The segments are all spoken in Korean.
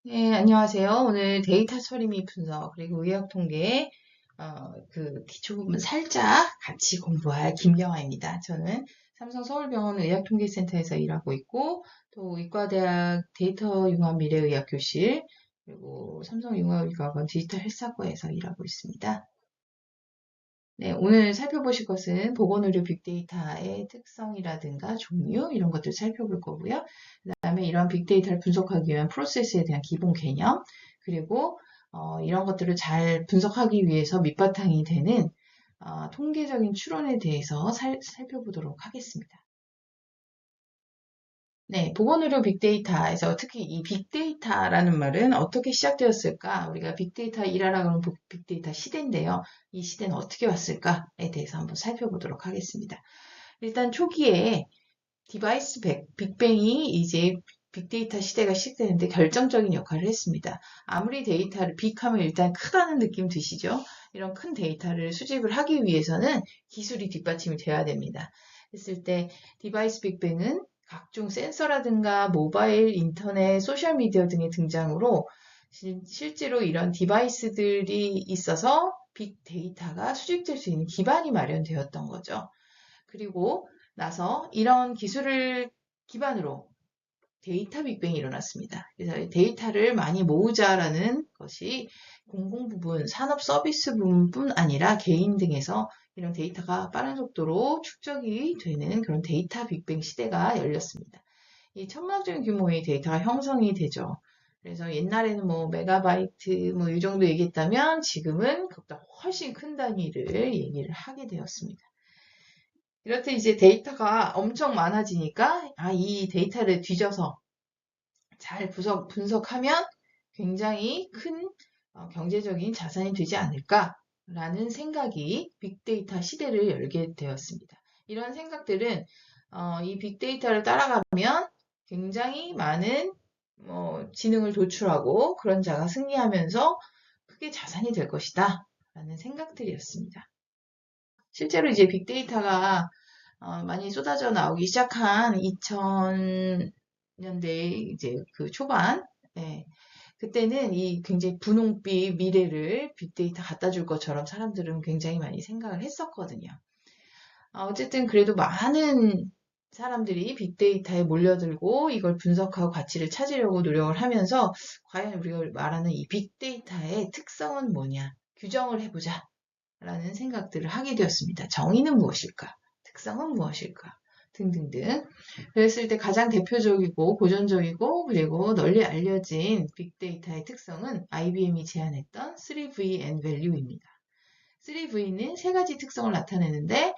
네, 안녕하세요. 오늘 데이터 처리 및 분석, 그리고 의학 통계, 그 기초 부분 살짝 같이 공부할 김경아입니다. 저는 삼성 서울병원 의학통계센터에서 일하고 있고, 또 의과대학 데이터 융합 미래의학 교실, 그리고 삼성융합의과학원 디지털 헬스학과에서 일하고 있습니다. 네, 오늘 살펴보실 것은 보건의료 빅데이터의 특성이라든가 종류, 이런 것들 살펴볼 거고요. 그다음에 이런 빅데이터를 분석하기 위한 프로세스에 대한 기본 개념, 그리고 이런 것들을 잘 분석하기 위해서 밑바탕이 되는 통계적인 추론에 대해서 살펴보도록 하겠습니다. 네, 보건의료 빅데이터에서 특히 이 빅데이터라는 말은 어떻게 시작되었을까? 우리가 빅데이터 일하라 그러면 빅데이터 시대인데요. 이 시대는 어떻게 왔을까에 대해서 한번 살펴보도록 하겠습니다. 일단 초기에 디바이스 빅뱅이 이제 빅데이터 시대가 시작되는데 결정적인 역할을 했습니다. 아무리 데이터를 빅하면 일단 크다는 느낌 드시죠? 이런 큰 데이터를 수집을 하기 위해서는 기술이 뒷받침이 돼야 됩니다. 했을 때 디바이스 빅뱅은 각종 센서라든가 모바일, 인터넷, 소셜미디어 등의 등장으로 실제로 이런 디바이스들이 있어서 빅데이터가 수집될 수 있는 기반이 마련되었던 거죠. 그리고 나서 이런 기술을 기반으로 데이터 빅뱅이 일어났습니다. 그래서 데이터를 많이 모으자라는 것이 공공 부분, 산업 서비스 부분뿐 아니라 개인 등에서 이런 데이터가 빠른 속도로 축적이 되는 그런 데이터 빅뱅 시대가 열렸습니다. 이 천문학적인 규모의 데이터가 형성이 되죠. 그래서 옛날에는 뭐 메가바이트 뭐 이 정도 얘기했다면 지금은 그보다 훨씬 큰 단위를 얘기를 하게 되었습니다. 이렇듯 이제 데이터가 엄청 많아지니까 이 데이터를 뒤져서 잘 분석하면 굉장히 큰 경제적인 자산이 되지 않을까라는 생각이 빅데이터 시대를 열게 되었습니다. 이런 생각들은 이 빅데이터를 따라가면 굉장히 많은 지능을 도출하고 그런 자가 승리하면서 크게 자산이 될 것이다 라는 생각들이었습니다. 실제로 이제 빅데이터가 많이 쏟아져 나오기 시작한 2000년대 이제 그 초반, 예, 그때는 이 굉장히 분홍빛 미래를 빅데이터 갖다 줄 것처럼 사람들은 굉장히 많이 생각을 했었거든요. 어쨌든 그래도 많은 사람들이 빅데이터에 몰려들고 이걸 분석하고 가치를 찾으려고 노력을 하면서 과연 우리가 말하는 이 빅데이터의 특성은 뭐냐, 규정을 해보자. 라는 생각들을 하게 되었습니다. 정의는 무엇일까? 특성은 무엇일까? 등등등. 그랬을 때 가장 대표적이고 고전적이고 그리고 널리 알려진 빅데이터의 특성은 IBM이 제안했던 3V and Value입니다. 3V는 세 가지 특성을 나타내는데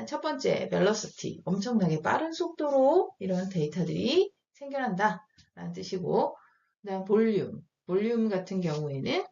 첫 번째, velocity, 엄청나게 빠른 속도로 이런 데이터들이 생겨난다 라는 뜻이고, 그다음 볼륨 같은 경우에는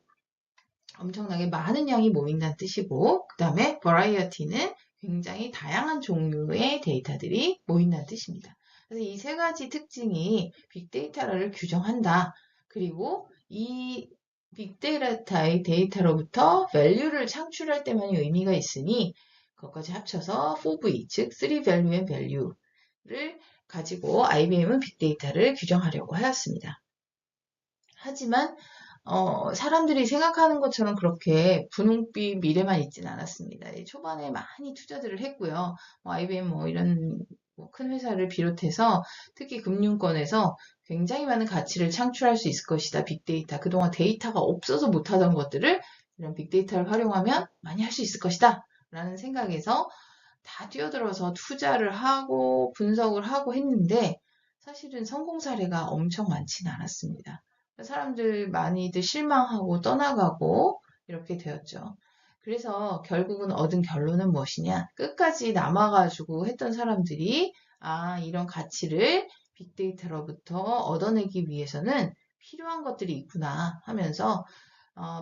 엄청나게 많은 양이 모인다는 뜻이고, 그 다음에 variety는 굉장히 다양한 종류의 데이터들이 모인다는 뜻입니다. 그래서 이 세 가지 특징이 빅데이터를 규정한다. 그리고 이 빅데이터의 데이터로부터 value를 창출할 때만이 의미가 있으니 그것까지 합쳐서 4V, 즉 3 value and value를 가지고 IBM은 빅데이터를 규정하려고 하였습니다. 하지만 사람들이 생각하는 것처럼 그렇게 분홍빛 미래만 있지는 않았습니다. 초반에 많이 투자들을 했고요. IBM 이런 큰 회사를 비롯해서 특히 금융권에서 굉장히 많은 가치를 창출할 수 있을 것이다. 빅데이터. 그동안 데이터가 없어서 못하던 것들을 이런 빅데이터를 활용하면 많이 할 수 있을 것이다. 라는 생각에서 다 뛰어들어서 투자를 하고 분석을 하고 했는데 사실은 성공 사례가 엄청 많지는 않았습니다. 사람들 많이들 실망하고 떠나가고 이렇게 되었죠. 그래서 결국은 얻은 결론은 무엇이냐? 끝까지 남아가지고 했던 사람들이 이런 가치를 빅데이터로부터 얻어내기 위해서는 필요한 것들이 있구나 하면서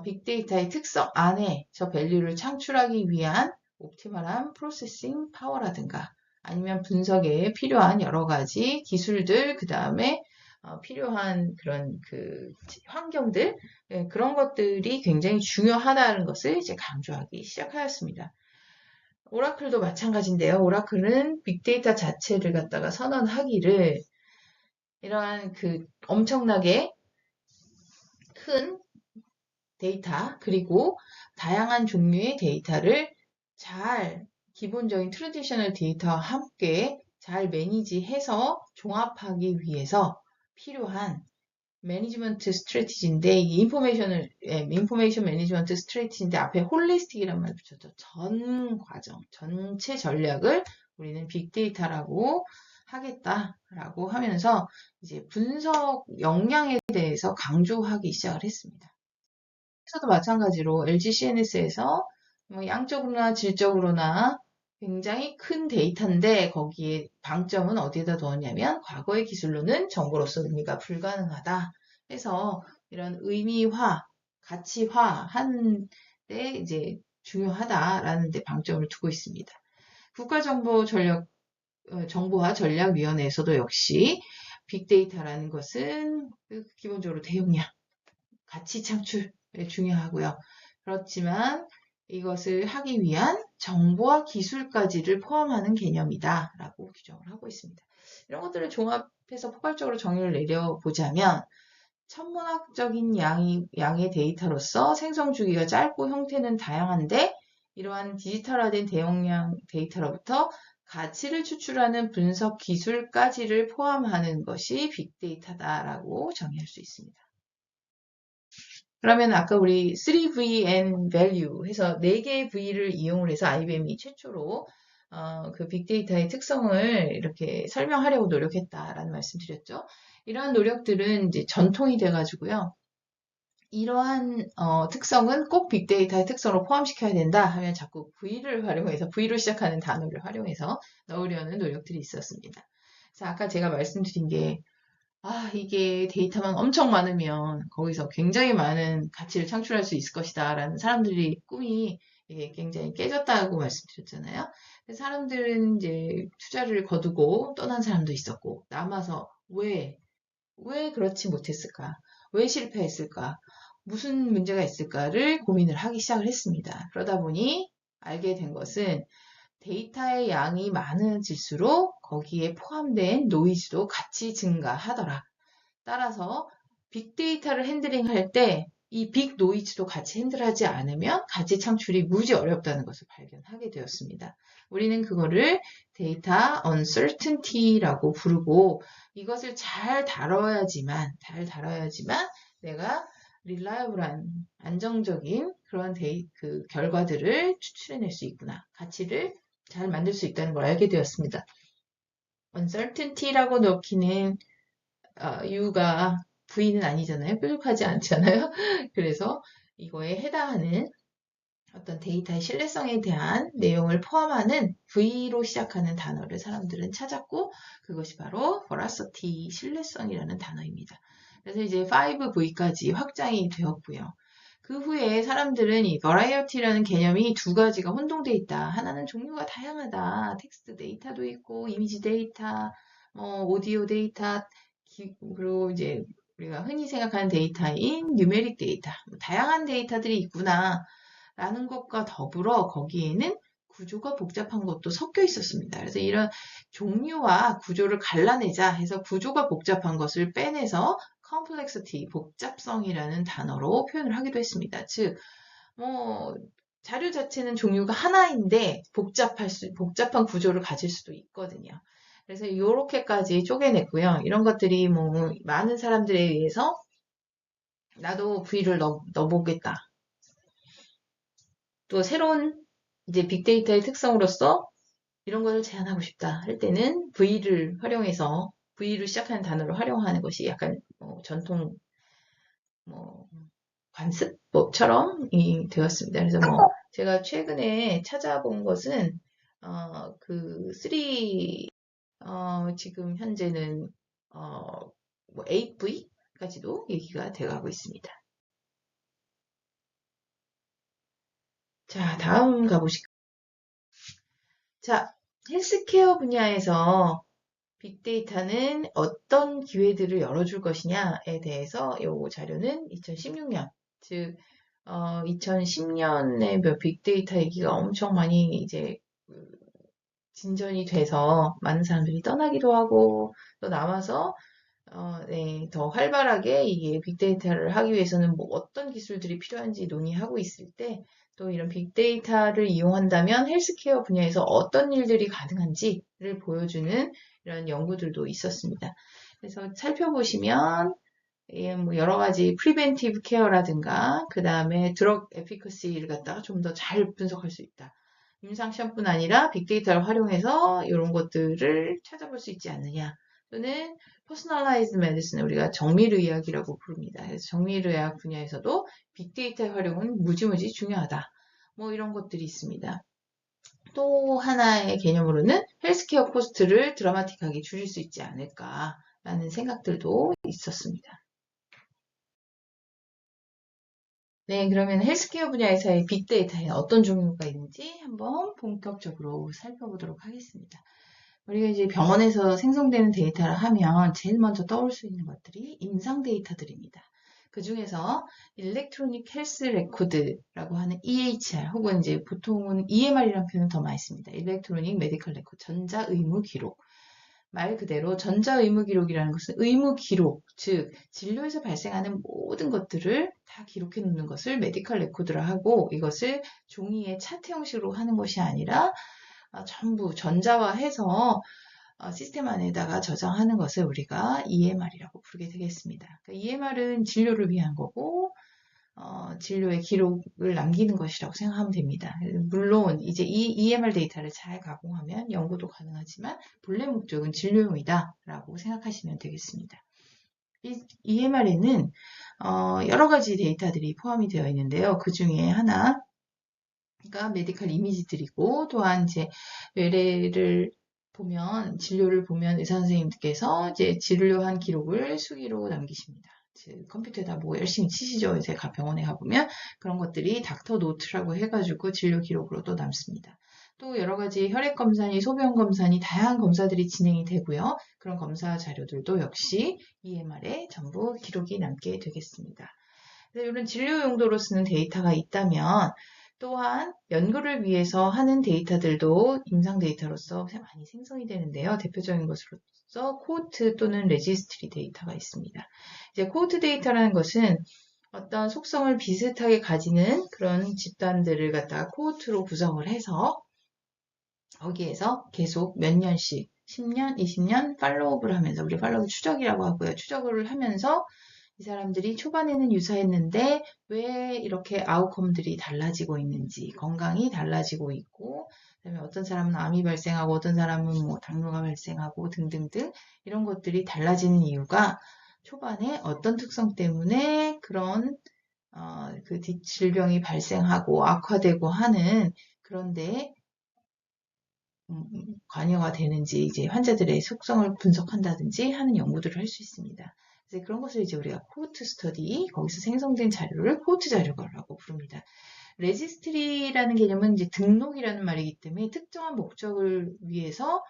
빅데이터의 특성 안에 저 밸류를 창출하기 위한 옵티멀한 프로세싱 파워라든가 아니면 분석에 필요한 여러 가지 기술들, 그 다음에 필요한 그런 그 환경들, 그런 것들이 굉장히 중요하다는 것을 이제 강조하기 시작하였습니다. 오라클도 마찬가지인데요. 오라클은 빅데이터 자체를 갖다가 선언하기를 이러한 그 엄청나게 큰 데이터 그리고 다양한 종류의 데이터를 잘 기본적인 트래디셔널 데이터와 함께 잘 매니지해서 종합하기 위해서 필요한 매니지먼트 스트래티지인데 이 인포메이션 매니지먼트 스트래티지인데 앞에 홀리스틱이란 말 붙였죠. 전 과정, 전체 전략을 우리는 빅데이터라고 하겠다라고 하면서 이제 분석 역량에 대해서 강조하기 시작을 했습니다. 에서도 마찬가지로 LG CNS에서 뭐 양적으로나 질적으로나 굉장히 큰 데이터인데 거기에 방점은 어디에다 두었냐면 과거의 기술로는 정보로서 의미가 불가능하다 해서 이런 의미화, 가치화 하는데 이제 중요하다라는 데 방점을 두고 있습니다. 정보화 전략위원회에서도 역시 빅데이터라는 것은 기본적으로 대용량, 가치 창출에 중요하고요. 그렇지만 이것을 하기 위한 정보와 기술까지를 포함하는 개념이다 라고 규정을 하고 있습니다. 이런 것들을 종합해서 포괄적으로 정의를 내려보자면 천문학적인 양의 데이터로서 생성 주기가 짧고 형태는 다양한데 이러한 디지털화된 대용량 데이터로부터 가치를 추출하는 분석 기술까지를 포함하는 것이 빅데이터다라고 정의할 수 있습니다. 그러면 아까 우리 3VN value 해서 4개의 V를 이용을 해서 IBM이 최초로 그 빅데이터의 특성을 이렇게 설명하려고 노력했다라는 말씀 드렸죠. 이러한 노력들은 이제 전통이 돼가지고요. 이러한 특성은 꼭 빅데이터의 특성으로 포함시켜야 된다 하면 자꾸 V를 활용해서 V로 시작하는 단어를 활용해서 넣으려는 노력들이 있었습니다. 그래서 아까 제가 말씀드린 게 이게 데이터만 엄청 많으면 거기서 굉장히 많은 가치를 창출할 수 있을 것이다 라는 사람들이 꿈이 굉장히 깨졌다고 말씀드렸잖아요. 사람들은 이제 투자를 거두고 떠난 사람도 있었고 남아서 왜 그렇지 못했을까? 왜 실패했을까? 무슨 문제가 있을까를 고민을 하기 시작을 했습니다. 그러다 보니 알게 된 것은 데이터의 양이 많아질수록 거기에 포함된 노이즈도 같이 증가하더라. 따라서 빅데이터를 핸들링할 때 이 빅 노이즈도 같이 핸들하지 않으면 가치 창출이 무지 어렵다는 것을 발견하게 되었습니다. 우리는 그거를 데이터 uncertainty라고 부르고 이것을 잘 다뤄야지만 내가 reliable한 안정적인 그런 그 결과들을 추출해낼 수 있구나. 가치를 잘 만들 수 있다는 걸 알게 되었습니다. uncertainty라고 넣기는 U가 V는 아니잖아요. 뾰족하지 않잖아요. 그래서 이거에 해당하는 어떤 데이터의 신뢰성에 대한 내용을 포함하는 V로 시작하는 단어를 사람들은 찾았고 그것이 바로 veracity, 신뢰성이라는 단어입니다. 그래서 이제 5V까지 확장이 되었고요. 그 후에 사람들은 이 variety라는 개념이 두 가지가 혼동돼 있다. 하나는 종류가 다양하다. 텍스트 데이터도 있고 이미지 데이터, 오디오 데이터, 그리고 이제 우리가 흔히 생각하는 데이터인 뉴메릭 데이터, 다양한 데이터들이 있구나 라는 것과 더불어 거기에는 구조가 복잡한 것도 섞여 있었습니다. 그래서 이런 종류와 구조를 갈라내자 해서 구조가 복잡한 것을 빼내서 complexity, 복잡성이라는 단어로 표현을 하기도 했습니다. 즉, 자료 자체는 종류가 하나인데 복잡한 구조를 가질 수도 있거든요. 그래서 이렇게까지 쪼개냈고요. 이런 것들이 많은 사람들에 의해서 나도 V를 넣어보겠다. 또 새로운 이제 빅데이터의 특성으로서 이런 것을 제안하고 싶다 할 때는 V를 활용해서 V로 시작하는 단어를 활용하는 것이 약간 전통 관습법처럼 되었습니다. 그래서 제가 최근에 찾아본 것은 그 3 지금 현재는 8V까지도 얘기가 되어가고 있습니다. 자, 다음 가보실까요? 자, 헬스케어 분야에서 빅데이터는 어떤 기회들을 열어줄 것이냐에 대해서 이 자료는 2016년, 즉 2010년에 빅데이터 얘기가 엄청 많이 이제 진전이 돼서 많은 사람들이 떠나기도 하고 또 남아서 네, 더 활발하게 이게 빅데이터를 하기 위해서는 뭐 어떤 기술들이 필요한지 논의하고 있을 때, 또 이런 빅데이터를 이용한다면 헬스케어 분야에서 어떤 일들이 가능한지를 보여주는 이런 연구들도 있었습니다. 그래서 살펴보시면 뭐 여러 가지 프리벤티브 케어라든가 그 다음에 드럭 에피커시를 갖다가 좀 더 잘 분석할 수 있다. 임상시험뿐 아니라 빅데이터를 활용해서 이런 것들을 찾아볼 수 있지 않느냐. 또는 퍼스널라이즈드 메디슨, 우리가 정밀의학이라고 부릅니다. 그래서 정밀의학 분야에서도 빅데이터의 활용은 무지무지 중요하다. 뭐 이런 것들이 있습니다. 또 하나의 개념으로는 헬스케어 코스트를 드라마틱하게 줄일 수 있지 않을까라는 생각들도 있었습니다. 네, 그러면 헬스케어 분야에서의 빅데이터에 어떤 종류가 있는지 한번 본격적으로 살펴보도록 하겠습니다. 우리가 이제 병원에서 생성되는 데이터를 하면 제일 먼저 떠올 수 있는 것들이 임상 데이터들입니다. 그 중에서 일렉트로닉 헬스 레코드라고 하는 EHR 혹은 이제 보통은 EMR이라는 표현을 더 많이 씁니다. 일렉트로닉 메디컬 레코드, 전자 의무 기록. 말 그대로 전자 의무 기록이라는 것은 의무 기록, 즉 진료에서 발생하는 모든 것들을 다 기록해 놓는 것을 메디컬 레코드라 하고, 이것을 종이의 차트 형식으로 하는 것이 아니라 전부 전자화해서 시스템 안에다가 저장하는 것을 우리가 EMR이라고 부르게 되겠습니다. 그러니까 EMR은 진료를 위한 거고 진료의 기록을 남기는 것이라고 생각하면 됩니다. 물론 이제 이 EMR 데이터를 잘 가공하면 연구도 가능하지만 본래 목적은 진료용이다라고 생각하시면 되겠습니다. 이 EMR에는 여러 가지 데이터들이 포함이 되어 있는데요. 그 중에 하나가 메디컬 이미지들이고, 또한 이제 외래를 보면, 진료를 보면 의사 선생님께서 이제 진료한 기록을 수기로 남기십니다. 컴퓨터에다 뭐 열심히 치시죠. 이제 병원에 가보면 그런 것들이 닥터 노트라고 해가지고 진료 기록으로도 남습니다. 또 여러 가지 혈액 검사니 소변 검사니 다양한 검사들이 진행이 되고요. 그런 검사 자료들도 역시 EMR에 전부 기록이 남게 되겠습니다. 그래서 이런 진료 용도로 쓰는 데이터가 있다면, 또한 연구를 위해서 하는 데이터들도 임상 데이터로서 많이 생성이 되는데요. 대표적인 것으로서 코호트 또는 레지스트리 데이터가 있습니다. 이제 코호트 데이터라는 것은 어떤 속성을 비슷하게 가지는 그런 집단들을 갖다가 코호트로 구성을 해서 거기에서 계속 몇 년씩 10년, 20년 팔로우업을 하면서, 우리 팔로우업 추적이라고 하고요. 추적을 하면서 이 사람들이 초반에는 유사했는데 왜 이렇게 아웃컴들이 달라지고 있는지, 건강이 달라지고 있고, 그다음에 어떤 사람은 암이 발생하고 어떤 사람은 뭐 당뇨가 발생하고 등등등 이런 것들이 달라지는 이유가 초반에 어떤 특성 때문에 그런 그 질병이 발생하고 악화되고 하는, 그런데 관여가 되는지 이제 환자들의 속성을 분석한다든지 하는 연구들을 할 수 있습니다. 그래서 그런 것을 이제 우리가 코호트 스터디, 거기서 생성된 자료를 코호트 자료라고 부릅니다. 레지스트리라는 개념은 이제 등록이라는 말이기 때문에 특정한 목적을 위해서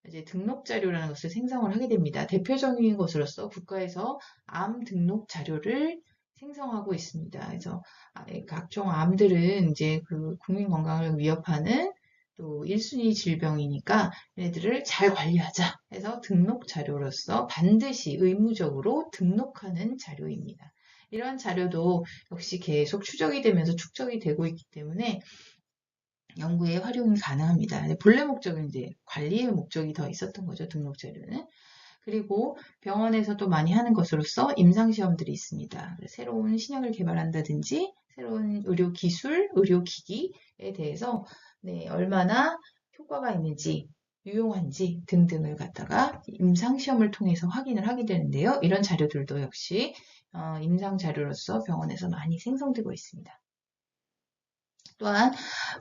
이제 등록 자료라는 것을 생성을 하게 됩니다. 대표적인 것으로서 국가에서 암 등록 자료를 생성하고 있습니다. 그래서 각종 암들은 이제 그 국민 건강을 위협하는 또 1순위 질병이니까 얘네들을 잘 관리하자 해서 등록 자료로서 반드시 의무적으로 등록하는 자료입니다. 이러한 자료도 역시 계속 추적이 되면서 축적이 되고 있기 때문에 연구에 활용이 가능합니다. 본래 목적은 이제 관리의 목적이 더 있었던 거죠, 등록 자료는. 그리고 병원에서도 많이 하는 것으로서 임상시험들이 있습니다. 새로운 신약을 개발한다든지 새로운 의료 기술, 의료 기기에 대해서 얼마나 효과가 있는지, 유용한지 등등을 갖다가 임상시험을 통해서 확인을 하게 되는데요. 이런 자료들도 역시 임상 자료로서 병원에서 많이 생성되고 있습니다. 또한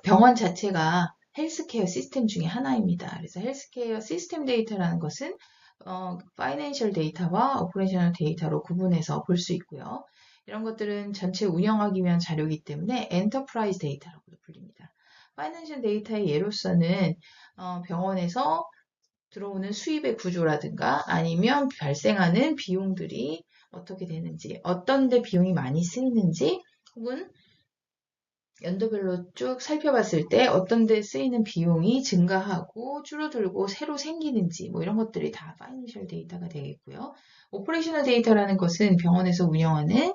병원 자체가 헬스케어 시스템 중에 하나입니다. 그래서 헬스케어 시스템 데이터라는 것은 파이낸셜 데이터와 오퍼레이셔널 데이터로 구분해서 볼 수 있고요. 이런 것들은 전체 운영하기 위한 자료이기 때문에 엔터프라이즈 데이터라고도 불립니다. 파이낸셜 데이터의 예로서는 병원에서 들어오는 수입의 구조라든가 아니면 발생하는 비용들이 어떻게 되는지, 어떤 데 비용이 많이 쓰이는지, 혹은 연도별로 쭉 살펴봤을 때 어떤 데 쓰이는 비용이 증가하고 줄어들고 새로 생기는지 뭐 이런 것들이 다 파이낸셜 데이터가 되겠고요. 오퍼레이셔널 데이터라는 것은 병원에서 운영하는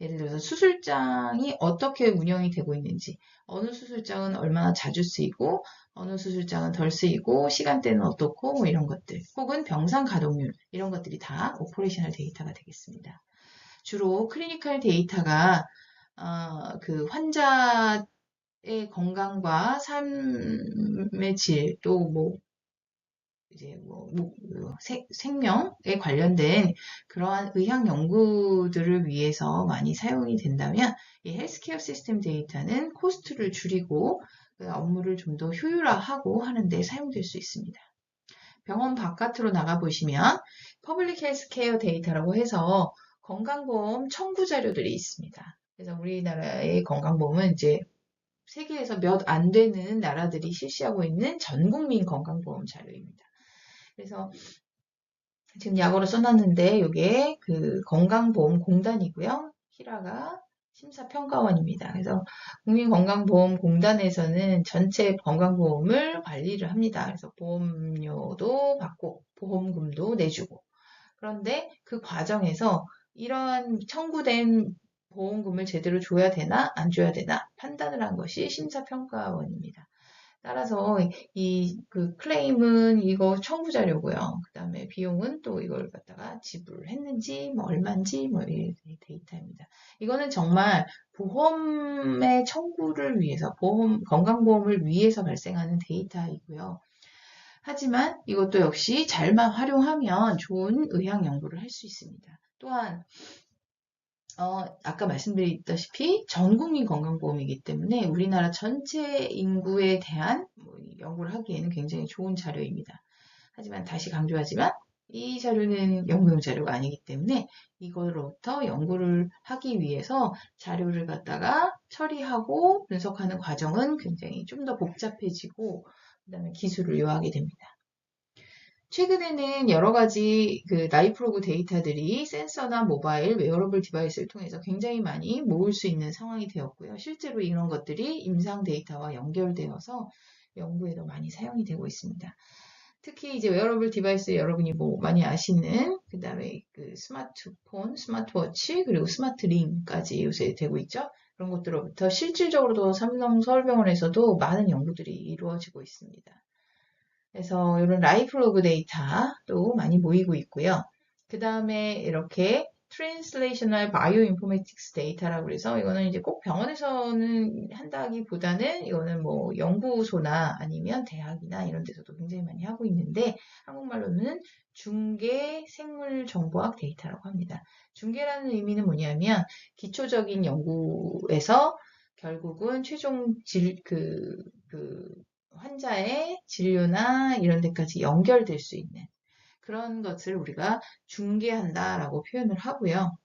예를 들어서 수술장이 어떻게 운영이 되고 있는지, 어느 수술장은 얼마나 자주 쓰이고 어느 수술장은 덜 쓰이고 시간대는 어떻고 뭐 이런 것들, 혹은 병상 가동률 이런 것들이 다 오퍼레이셔널 데이터가 되겠습니다. 주로 클리니컬 데이터가 그 환자의 건강과 삶의 질, 또 뭐, 이제 생명에 관련된 그러한 의학 연구들을 위해서 많이 사용이 된다면, 이 헬스케어 시스템 데이터는 코스트를 줄이고 그 업무를 좀 더 효율화하고 하는데 사용될 수 있습니다. 병원 바깥으로 나가보시면 퍼블릭 헬스케어 데이터라고 해서 건강보험 청구 자료들이 있습니다. 그래서 우리나라의 건강보험은 이제 세계에서 몇 안 되는 나라들이 실시하고 있는 전국민 건강보험 자료입니다. 그래서 지금 약어로 써놨는데 이게 그 건강보험공단이고요. 히라가 심사평가원입니다. 그래서 국민건강보험공단에서는 전체 건강보험을 관리를 합니다. 그래서 보험료도 받고 보험금도 내주고, 그런데 그 과정에서 이러한 청구된 보험금을 제대로 줘야 되나 안 줘야 되나 판단을 한 것이 심사평가원입니다. 따라서 이 그 클레임은 이거 청구 자료고요. 그 다음에 비용은 또 이걸 갖다가 지불했는지 뭐 얼마인지 뭐 이 데이터입니다. 이거는 정말 보험의 청구를 위해서 건강보험을 위해서 발생하는 데이터이고요. 하지만 이것도 역시 잘만 활용하면 좋은 의학 연구를 할 수 있습니다. 또한 아까 말씀드렸다시피 전국민 건강보험이기 때문에 우리나라 전체 인구에 대한 연구를 하기에는 굉장히 좋은 자료입니다. 하지만 다시 강조하지만 이 자료는 연구용 자료가 아니기 때문에 이거로부터 연구를 하기 위해서 자료를 갖다가 처리하고 분석하는 과정은 굉장히 좀 더 복잡해지고 그다음에 기술을 요하게 됩니다. 최근에는 여러 가지 그 라이프로그 데이터들이 센서나 모바일, 웨어러블 디바이스를 통해서 굉장히 많이 모을 수 있는 상황이 되었고요. 실제로 이런 것들이 임상 데이터와 연결되어서 연구에도 많이 사용이 되고 있습니다. 특히 이제 웨어러블 디바이스 여러분이 뭐 많이 아시는 그 다음에 그 스마트폰, 스마트워치, 그리고 스마트링까지 요새 되고 있죠. 그런 것들로부터 실질적으로도 삼성 서울병원에서도 많은 연구들이 이루어지고 있습니다. 그래서 이런 라이프로그 데이터도 많이 모이고 있고요. 그 다음에 이렇게 트랜슬레이셔널 바이오인포메틱스 데이터라고 해서 이거는 이제 꼭 병원에서는 한다기보다는 이거는 뭐 연구소나 아니면 대학이나 이런 데서도 굉장히 많이 하고 있는데 한국말로는 중계 생물정보학 데이터라고 합니다. 중계라는 의미는 뭐냐면 기초적인 연구에서 결국은 최종 환자의 진료나 이런 데까지 연결될 수 있는 그런 것을 우리가 중계한다라고 표현을 하고요.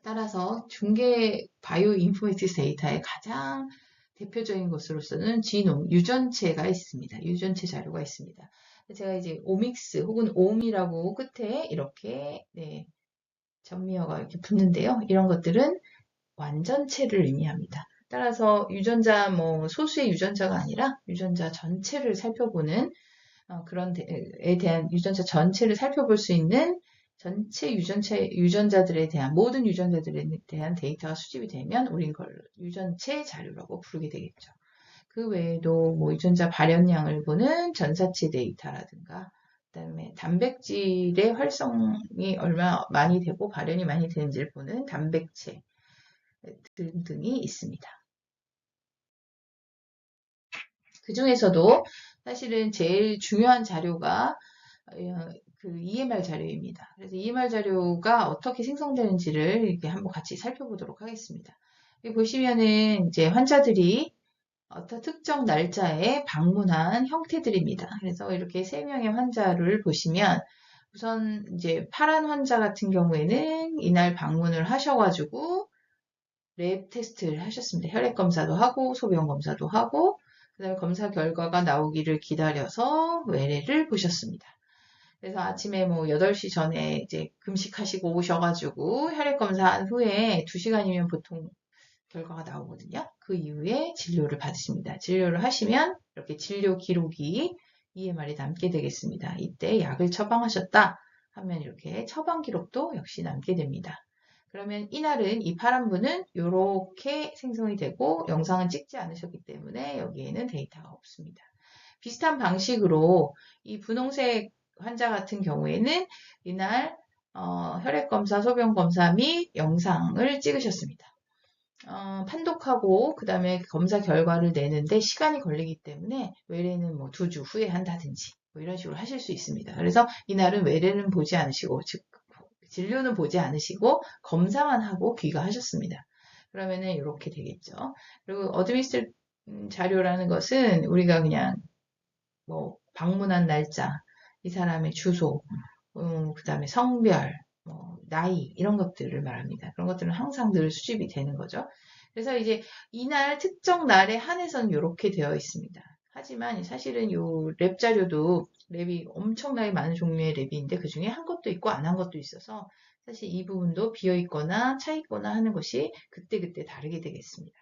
따라서 중계 바이오 인포메틱스 데이터의 가장 대표적인 것으로서는 지놈, 유전체가 있습니다. 유전체 자료가 있습니다. 제가 이제 오믹스 혹은 옴이라고 끝에 이렇게 전미어가 이렇게 붙는데요. 이런 것들은 완전체를 의미합니다. 따라서 유전자 소수의 유전자가 아니라 유전자 전체를 살펴보는 그런 에 대한 유전자 전체를 살펴볼 수 있는 전체 유전자들에 대한 모든 유전자들에 대한 데이터가 수집이 되면 우린 그걸 유전체 자료라고 부르게 되겠죠. 그 외에도 뭐 유전자 발현량을 보는 전사체 데이터라든가 그다음에 단백질의 활성이 얼마나 많이 되고 발현이 많이 되는지를 보는 단백체 등등이 있습니다. 그 중에서도 사실은 제일 중요한 자료가 그 EMR 자료입니다. 그래서 EMR 자료가 어떻게 생성되는지를 이렇게 한번 같이 살펴보도록 하겠습니다. 여기 보시면은 이제 환자들이 어떤 특정 날짜에 방문한 형태들입니다. 그래서 이렇게 3명의 환자를 보시면 우선 이제 파란 환자 같은 경우에는 이날 방문을 하셔가지고 랩 테스트를 하셨습니다. 혈액 검사도 하고 소변 검사도 하고 그다음에 검사 결과가 나오기를 기다려서 외래를 보셨습니다. 그래서 아침에 뭐 8시 전에 이제 금식하시고 오셔가지고 혈액 검사한 후에 2시간이면 보통 결과가 나오거든요. 그 이후에 진료를 받으십니다. 진료를 하시면 이렇게 진료 기록이 EMR에 남게 되겠습니다. 이때 약을 처방하셨다 하면 이렇게 처방 기록도 역시 남게 됩니다. 그러면 이날은 이 파란 분은 이렇게 생성이 되고 영상은 찍지 않으셨기 때문에 여기에는 데이터가 없습니다. 비슷한 방식으로 이 분홍색 환자 같은 경우에는 이날 혈액검사, 소변검사 및 영상을 찍으셨습니다. 판독하고 그 다음에 검사 결과를 내는데 시간이 걸리기 때문에 외래는 뭐 2주 후에 한다든지 뭐 이런 식으로 하실 수 있습니다. 그래서 이날은 외래는 보지 않으시고 즉 진료는 보지 않으시고 검사만 하고 귀가하셨습니다. 그러면은 이렇게 되겠죠. 그리고 어드미스 자료라는 것은 우리가 그냥 뭐 방문한 날짜, 이 사람의 주소, 그 다음에 성별, 뭐 나이 이런 것들을 말합니다. 그런 것들은 항상 늘 수집이 되는 거죠. 그래서 이제 이날 특정 날에 한해서는 이렇게 되어 있습니다. 하지만 사실은 이 랩 자료도 랩이 엄청나게 많은 종류의 랩인데 그 중에 한 것도 있고 안 한 것도 있어서 사실 이 부분도 비어 있거나 차 있거나 하는 것이 그때그때 다르게 되겠습니다.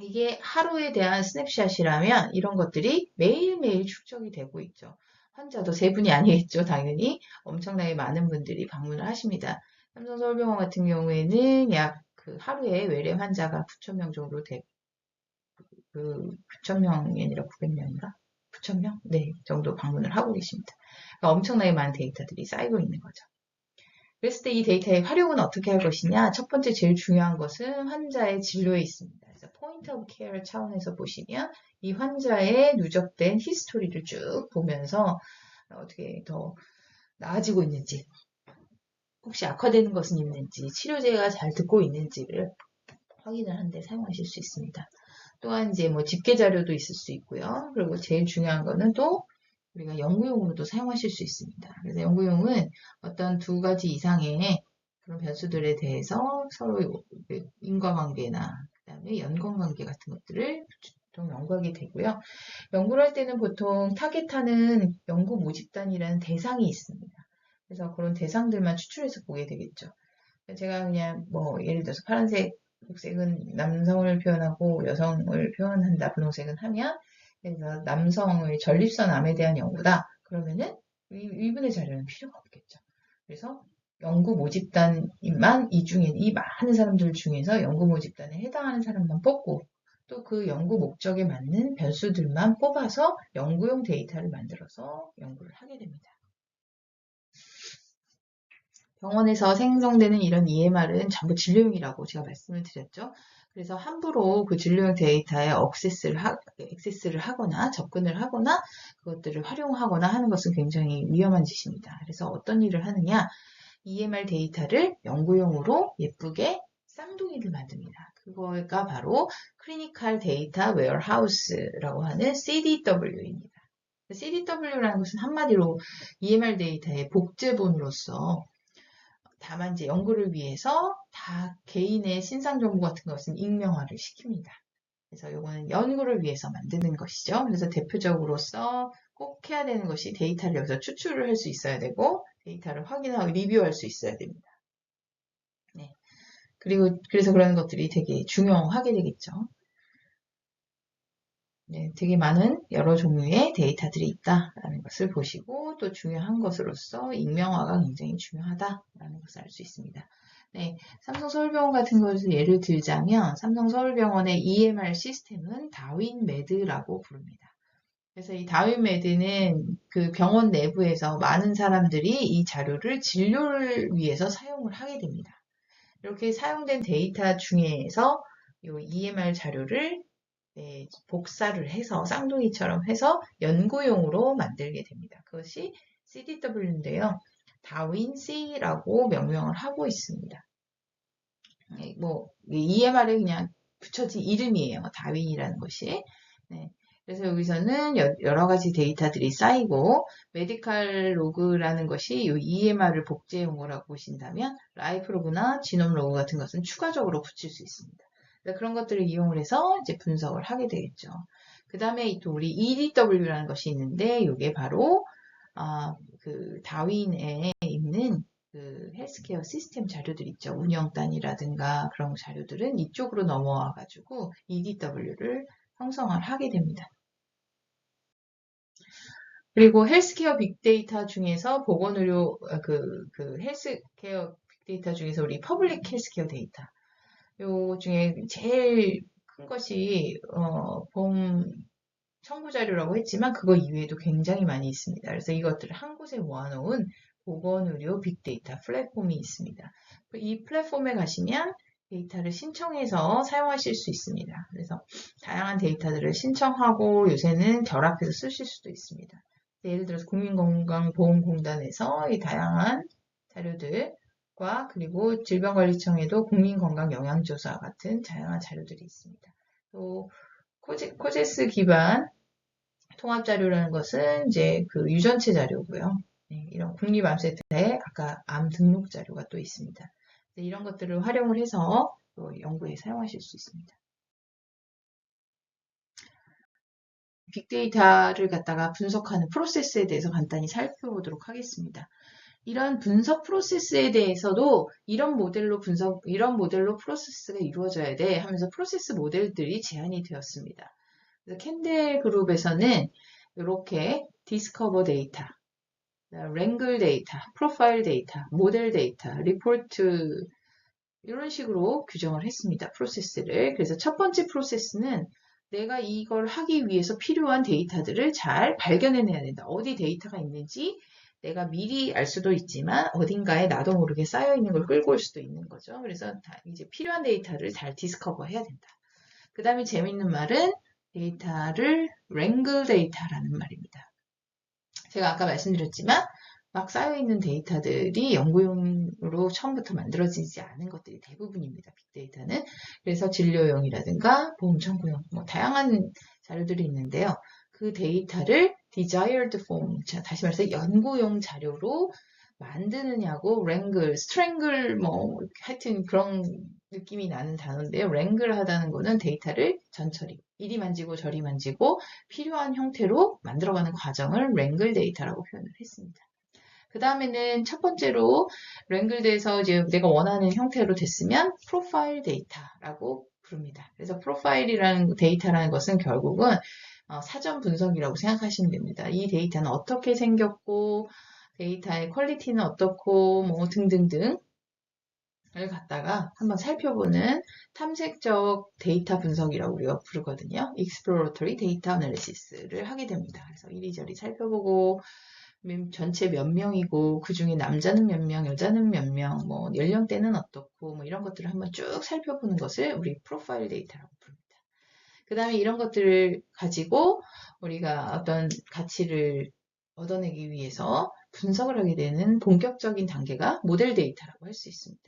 이게 하루에 대한 스냅샷이라면 이런 것들이 매일매일 축적이 되고 있죠. 환자도 세 분이 아니겠죠. 당연히 엄청나게 많은 분들이 방문을 하십니다. 삼성서울병원 같은 경우에는 약 그 하루에 외래 환자가 9,000명 정도 되고 9,000명이 아니라 900명인가? 9,000명? 네, 정도 방문을 하고 계십니다. 그러니까 엄청나게 많은 데이터들이 쌓이고 있는 거죠. 그랬을 때 이 데이터의 활용은 어떻게 할 것이냐? 첫 번째 제일 중요한 것은 환자의 진료에 있습니다. 그래서 포인트 오브 케어 차원에서 보시면 이 환자의 누적된 히스토리를 쭉 보면서 어떻게 더 나아지고 있는지, 혹시 악화되는 것은 있는지, 치료제가 잘 듣고 있는지를 확인을 하는데 사용하실 수 있습니다. 또한 이제 뭐 집계 자료도 있을 수 있고요. 그리고 제일 중요한 거는 또 우리가 연구용으로도 사용하실 수 있습니다. 그래서 연구용은 어떤 2가지 이상의 그런 변수들에 대해서 서로 인과관계나 그다음에 연관관계 같은 것들을 보통 연구하게 되고요. 연구를 할 때는 보통 타겟하는 연구 모집단이라는 대상이 있습니다. 그래서 그런 대상들만 추출해서 보게 되겠죠. 제가 그냥 뭐 예를 들어서 파란색, 녹색은 남성을 표현하고 여성을 표현한다. 분홍색은 하면 그래서 남성의 전립선암에 대한 연구다. 그러면은 이분의 자료는 필요가 없겠죠. 그래서 연구 모집단만 이 중에 이 많은 사람들 중에서 연구 모집단에 해당하는 사람만 뽑고 또 그 연구 목적에 맞는 변수들만 뽑아서 연구용 데이터를 만들어서 연구를 하게 됩니다. 병원에서 생성되는 이런 EMR은 전부 진료용이라고 제가 말씀을 드렸죠. 그래서 함부로 그 진료용 데이터에 액세스를 하거나 접근을 하거나 그것들을 활용하거나 하는 것은 굉장히 위험한 짓입니다. 그래서 어떤 일을 하느냐, EMR 데이터를 연구용으로 예쁘게 쌍둥이를 만듭니다. 그거가 바로 클리니컬 데이터 웨어하우스라고 하는 CDW입니다. CDW라는 것은 한마디로 EMR 데이터의 복제본으로서 다만 이제 연구를 위해서 다 개인의 신상 정보 같은 것은 익명화를 시킵니다. 그래서 이거는 연구를 위해서 만드는 것이죠. 그래서 대표적으로서 꼭 해야 되는 것이 데이터를 여기서 추출을 할 수 있어야 되고 데이터를 확인하고 리뷰할 수 있어야 됩니다. 네. 그래서 그런 것들이 되게 중요하게 되겠죠. 네, 되게 많은 여러 종류의 데이터들이 있다라는 것을 보시고 또 중요한 것으로서 익명화가 굉장히 중요하다라는 것을 알 수 있습니다. 네, 삼성서울병원 같은 것을 예를 들자면 삼성서울병원의 EMR 시스템은 다윈메드라고 부릅니다. 그래서 이 다윈메드는 그 병원 내부에서 많은 사람들이 이 자료를 진료를 위해서 사용을 하게 됩니다. 이렇게 사용된 데이터 중에서 이 EMR 자료를 복사를 해서 쌍둥이처럼 해서 연구용으로 만들게 됩니다. 그것이 CDW인데요. 다윈 C라고 명명을 하고 있습니다. 뭐 EMR에 그냥 붙여진 이름이에요. 다윈이라는 것이. 네. 그래서 여기서는 여러 가지 데이터들이 쌓이고 메디칼 로그라는 것이 이 EMR을 복제 용어라고 보신다면 라이프 로그나 지놈 로그 같은 것은 추가적으로 붙일 수 있습니다. 그런 것들을 이용을 해서 이제 분석을 하게 되겠죠. 그 다음에 또 우리 EDW라는 것이 있는데 이게 바로 그 다윈에 있는 그 헬스케어 시스템 자료들 있죠. 운영단이라든가 그런 자료들은 이쪽으로 넘어와가지고 EDW를 형성을 하게 됩니다. 그리고 헬스케어 빅데이터 중에서 보건의료, 헬스케어 빅데이터 중에서 우리 퍼블릭 헬스케어 데이터. 요 중에 제일 큰 것이, 보험 청구 자료라고 했지만 그거 이외에도 굉장히 많이 있습니다. 그래서 이것들을 한 곳에 모아놓은 보건의료 빅데이터 플랫폼이 있습니다. 이 플랫폼에 가시면 데이터를 신청해서 사용하실 수 있습니다. 그래서 다양한 데이터들을 신청하고 요새는 결합해서 쓰실 수도 있습니다. 예를 들어서 국민건강보험공단에서 이 다양한 자료들과 그리고 질병관리청에도 국민건강영양조사 같은 다양한 자료들이 있습니다. 또 코제스 기반 통합자료라는 것은 이제 그 유전체 자료고요. 네, 이런 국립암센터에 아까 암 등록 자료가 또 있습니다. 이런 것들을 활용을 해서 또 연구에 사용하실 수 있습니다. 빅데이터를 갖다가 분석하는 프로세스에 대해서 간단히 살펴보도록 하겠습니다. 이런 분석 프로세스에 대해서도 이런 모델로 프로세스가 이루어져야 돼 하면서 프로세스 모델들이 제안이 되었습니다. 그래서 캔델 그룹에서는 이렇게 디스커버 데이터, 랭글 데이터, 프로파일 데이터, 모델 데이터, 리포트 이런 식으로 규정을 했습니다. 프로세스를. 그래서 첫 번째 프로세스는 내가 이걸 하기 위해서 필요한 데이터들을 잘 발견해내야 된다. 어디 데이터가 있는지 내가 미리 알 수도 있지만 어딘가에 나도 모르게 쌓여있는 걸 끌고 올 수도 있는 거죠. 그래서 이제 필요한 데이터를 잘 디스커버 해야 된다. 그 다음에 재밌는 말은 데이터를 랭글 데이터라는 말입니다. 제가 아까 말씀드렸지만 막 쌓여있는 데이터들이 연구용으로 처음부터 만들어지지 않은 것들이 대부분입니다. 빅데이터는. 그래서 진료용이라든가 보험 청구용 다양한 자료들이 있는데요. 그 데이터를 desired form, 다시 말해서 연구용 자료로 만드느냐고 wrangle, strangle 하여튼 그런 느낌이 나는 단어인데요. wrangle 하다는 거는 데이터를 전처리, 이리 만지고 저리 만지고 필요한 형태로 만들어가는 과정을 wrangle 데이터라고 표현을 했습니다. 그 다음에는 첫 번째로 wrangled에서 이제 내가 원하는 형태로 됐으면 프로파일 데이터라고 부릅니다. 그래서 프로파일이라는 데이터라는 것은 결국은 사전 분석이라고 생각하시면 됩니다. 이 데이터는 어떻게 생겼고 데이터의 퀄리티는 어떻고 등등등을 갖다가 한번 살펴보는 탐색적 데이터 분석이라고 우리가 부르거든요. exploratory data analysis를 하게 됩니다. 그래서 이리저리 살펴보고 전체 몇 명이고 그 중에 남자는 몇 명, 여자는 몇 명, 연령대는 어떻고 이런 것들을 한번 쭉 살펴보는 것을 우리 프로파일 데이터라고 부릅니다. 그 다음에 이런 것들을 가지고 우리가 어떤 가치를 얻어내기 위해서 분석을 하게 되는 본격적인 단계가 모델 데이터라고 할 수 있습니다.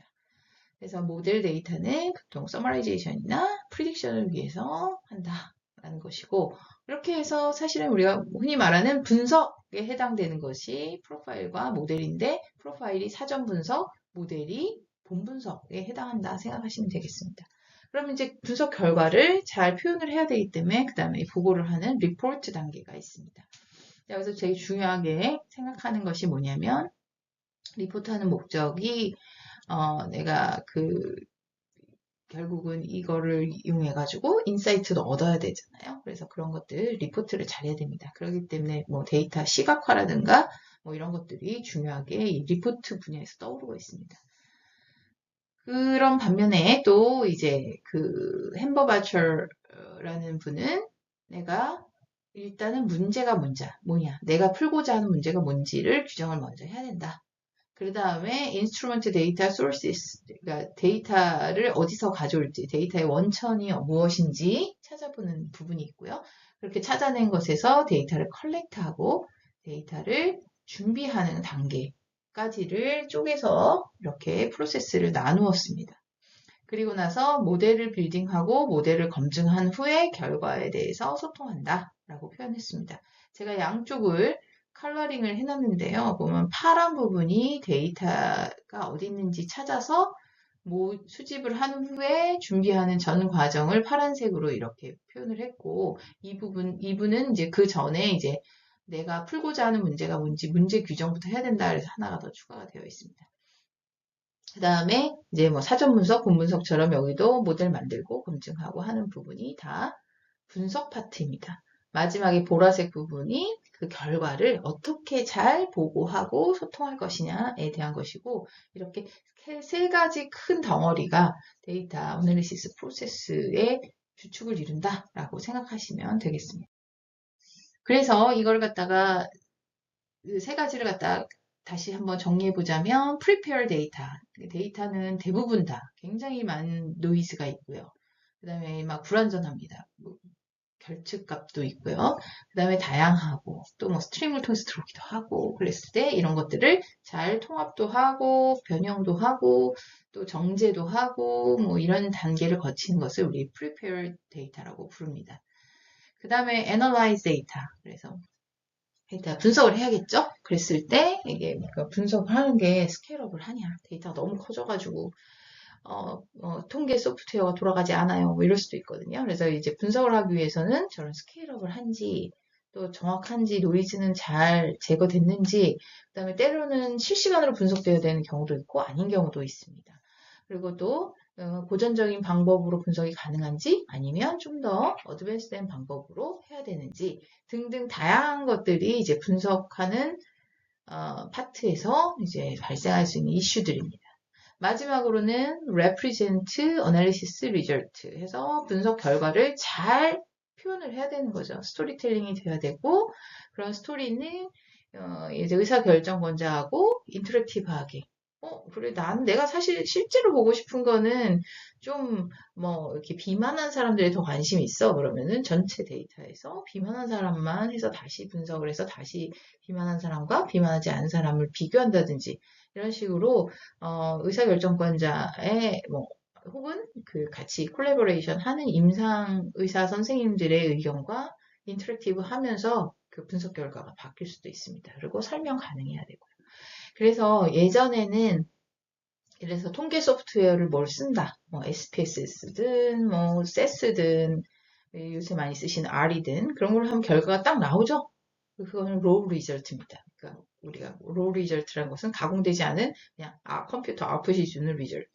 그래서 모델 데이터는 보통 서머라이제이션이나 프리딕션을 위해서 한다라는 것이고 이렇게 해서 사실은 우리가 흔히 말하는 분석에 해당되는 것이 프로파일과 모델인데 프로파일이 사전 분석, 모델이 본 분석에 해당한다 생각하시면 되겠습니다. 그러면 이제 분석 결과를 잘 표현을 해야 되기 때문에 그 다음에 보고를 하는 리포트 단계가 있습니다. 그래서 제일 중요하게 생각하는 것이 뭐냐면 리포트하는 목적이 내가 결국은 이거를 이용해가지고 인사이트도 얻어야 되잖아요. 그래서 그런 것들 리포트를 잘해야 됩니다. 그렇기 때문에 데이터 시각화라든가 이런 것들이 중요하게 이 리포트 분야에서 떠오르고 있습니다. 그런 반면에 또 이제 햄버 바처라는 분은 내가 일단은 문제가 뭐냐, 내가 풀고자 하는 문제가 뭔지를 규정을 먼저 해야 된다. 그 다음에 instrument data sources, 그러니까 데이터를 어디서 가져올지, 데이터의 원천이 무엇인지 찾아보는 부분이 있고요. 그렇게 찾아낸 것에서 데이터를 컬렉트하고 데이터를 준비하는 단계까지를 쪼개서 이렇게 프로세스를 나누었습니다. 그리고 나서 모델을 빌딩하고 모델을 검증한 후에 결과에 대해서 소통한다 라고 표현했습니다. 제가 양쪽을 컬러링을 해놨는데요. 보면 파란 부분이 데이터가 어디 있는지 찾아서 수집을 한 후에 준비하는 전 과정을 파란색으로 이렇게 표현을 했고 이분은 이제 그 전에 이제 내가 풀고자 하는 문제가 뭔지 문제 규정부터 해야 된다 그래서 하나가 더 추가가 되어 있습니다. 그 다음에 이제 뭐 사전 분석, 본 분석처럼 여기도 모델 만들고 검증하고 하는 부분이 다 분석 파트입니다. 마지막에 보라색 부분이 그 결과를 어떻게 잘 보고하고 소통할 것이냐에 대한 것이고, 이렇게 세 가지 큰 덩어리가 데이터 어널리시스 프로세스의 주축을 이룬다라고 생각하시면 되겠습니다. 그래서 이걸 갖다가 그 세 가지를 갖다 다시 한번 정리해 보자면, prepare data. 데이터는 대부분 다 굉장히 많은 노이즈가 있고요. 그 다음에 막 불완전합니다. 뭐 결측값도 있고요. 그 다음에 다양하고, 또 뭐 스트림을 통해서 들어오기도 하고, 그랬을 때 이런 것들을 잘 통합도 하고, 변형도 하고, 또 정제도 하고, 뭐 이런 단계를 거치는 것을 우리 prepare data라고 부릅니다. 그 다음에 analyze data. 그래서 데이터 분석을 해야겠죠? 그랬을 때 이게 분석을 하는 게 스케일업을 하냐? 데이터가 너무 커져가지고 통계 소프트웨어가 돌아가지 않아요. 뭐 이럴 수도 있거든요. 그래서 이제 분석을 하기 위해서는 저런 스케일업을 한지, 또 정확한지, 노이즈는 잘 제거됐는지, 그다음에 때로는 실시간으로 분석되어야 되는 경우도 있고 아닌 경우도 있습니다. 그리고 또 고전적인 방법으로 분석이 가능한지, 아니면 좀 더 어드밴스된 방법으로 해야 되는지 등등 다양한 것들이 이제 분석하는 파트에서 이제 발생할 수 있는 이슈들입니다. 마지막으로는 represent analysis result 해서 분석 결과를 잘 표현을 해야 되는 거죠. 스토리텔링이 돼야 되고, 그런 스토리는 이제 의사결정권자하고 인터랙티브하게, 그래, 내가 사실 실제로 보고 싶은 거는 좀, 뭐, 이렇게 비만한 사람들이 더 관심이 있어. 그러면은 전체 데이터에서 비만한 사람만 해서 다시 분석을 해서 다시 비만한 사람과 비만하지 않은 사람을 비교한다든지, 이런 식으로, 의사결정권자의, 뭐, 혹은 그 같이 콜라보레이션 하는 임상 의사 선생님들의 의견과 인터랙티브 하면서 그 분석 결과가 바뀔 수도 있습니다. 그리고 설명 가능해야 되고요. 그래서 예전에는, 그래서 통계 소프트웨어를 뭘 쓴다. 뭐 SPSS든 뭐 세스든 요새 많이 쓰시는 R이든 그런 걸 하면 결과가 딱 나오죠. 그거는 로우 리절트입니다. 그러니까 우리가 로우 리절트라는 것은 가공되지 않은 그냥 컴퓨터 아웃풋이 주는 리절트.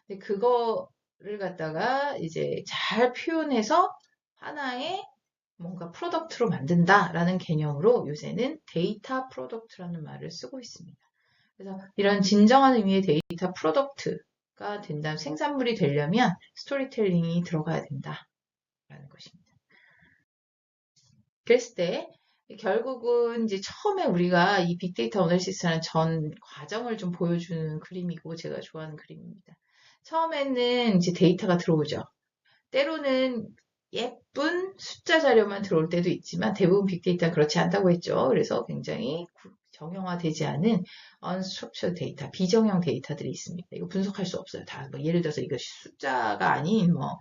근데 그거를 갖다가 이제 잘 표현해서 하나의 뭔가 프로덕트로 만든다라는 개념으로 요새는 데이터 프로덕트라는 말을 쓰고 있습니다. 그래서 이런 진정한 의미의 데이터 프로덕트가 된다면, 생산물이 되려면 스토리텔링이 들어가야 된다라는 것입니다. 그랬을 때 결국은 이제 처음에 우리가 이 빅데이터 어널리시스라는 전 과정을 좀 보여주는 그림이고, 제가 좋아하는 그림입니다. 처음에는 이제 데이터가 들어오죠. 때로는 예쁜 숫자 자료만 들어올 때도 있지만 대부분 빅데이터는 그렇지 않다고 했죠. 그래서 굉장히 정형화되지 않은 unstructured 데이터, 비정형 데이터들이 있습니다. 이거 분석할 수 없어요. 다 뭐 예를 들어서 이거 숫자가 아닌 뭐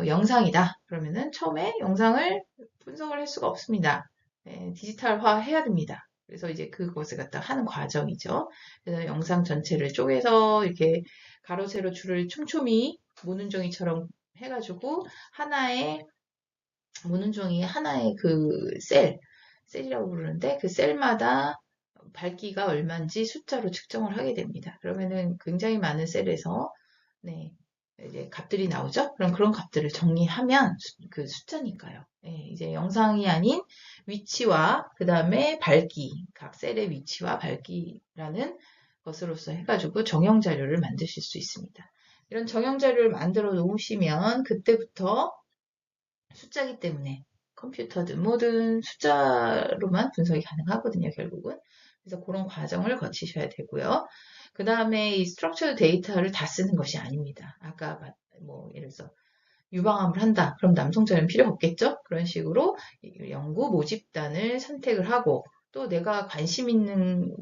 영상이다. 그러면은 처음에 영상을 분석을 할 수가 없습니다. 디지털화 해야 됩니다. 그래서 이제 그것을 갖다 하는 과정이죠. 그래서 영상 전체를 쪼개서 이렇게 가로 세로 줄을 촘촘히 모눈종이처럼 해가지고 하나의 모눈종이 하나의 그 셀이라고 부르는데, 그 셀마다 밝기가 얼마인지 숫자로 측정을 하게 됩니다. 그러면은 굉장히 많은 셀에서 네, 이제 값들이 나오죠. 그럼 그런 값들을 정리하면 그 숫자니까요. 이제 영상이 아닌 위치와 그 다음에 밝기, 각 셀의 위치와 밝기라는 것으로서 해가지고 정형 자료를 만드실 수 있습니다. 이런 정형 자료를 만들어 놓으시면 그때부터 숫자기 때문에 컴퓨터든 뭐든 숫자로만 분석이 가능하거든요, 결국은. 그래서 그런 과정을 거치셔야 되고요. 그 다음에 이 스트럭처드 데이터를 다 쓰는 것이 아닙니다. 아까 뭐 예를 들어서 유방암을 한다. 그럼 남성자는 필요 없겠죠? 그런 식으로 연구 모집단을 선택을 하고, 또 내가 관심 있는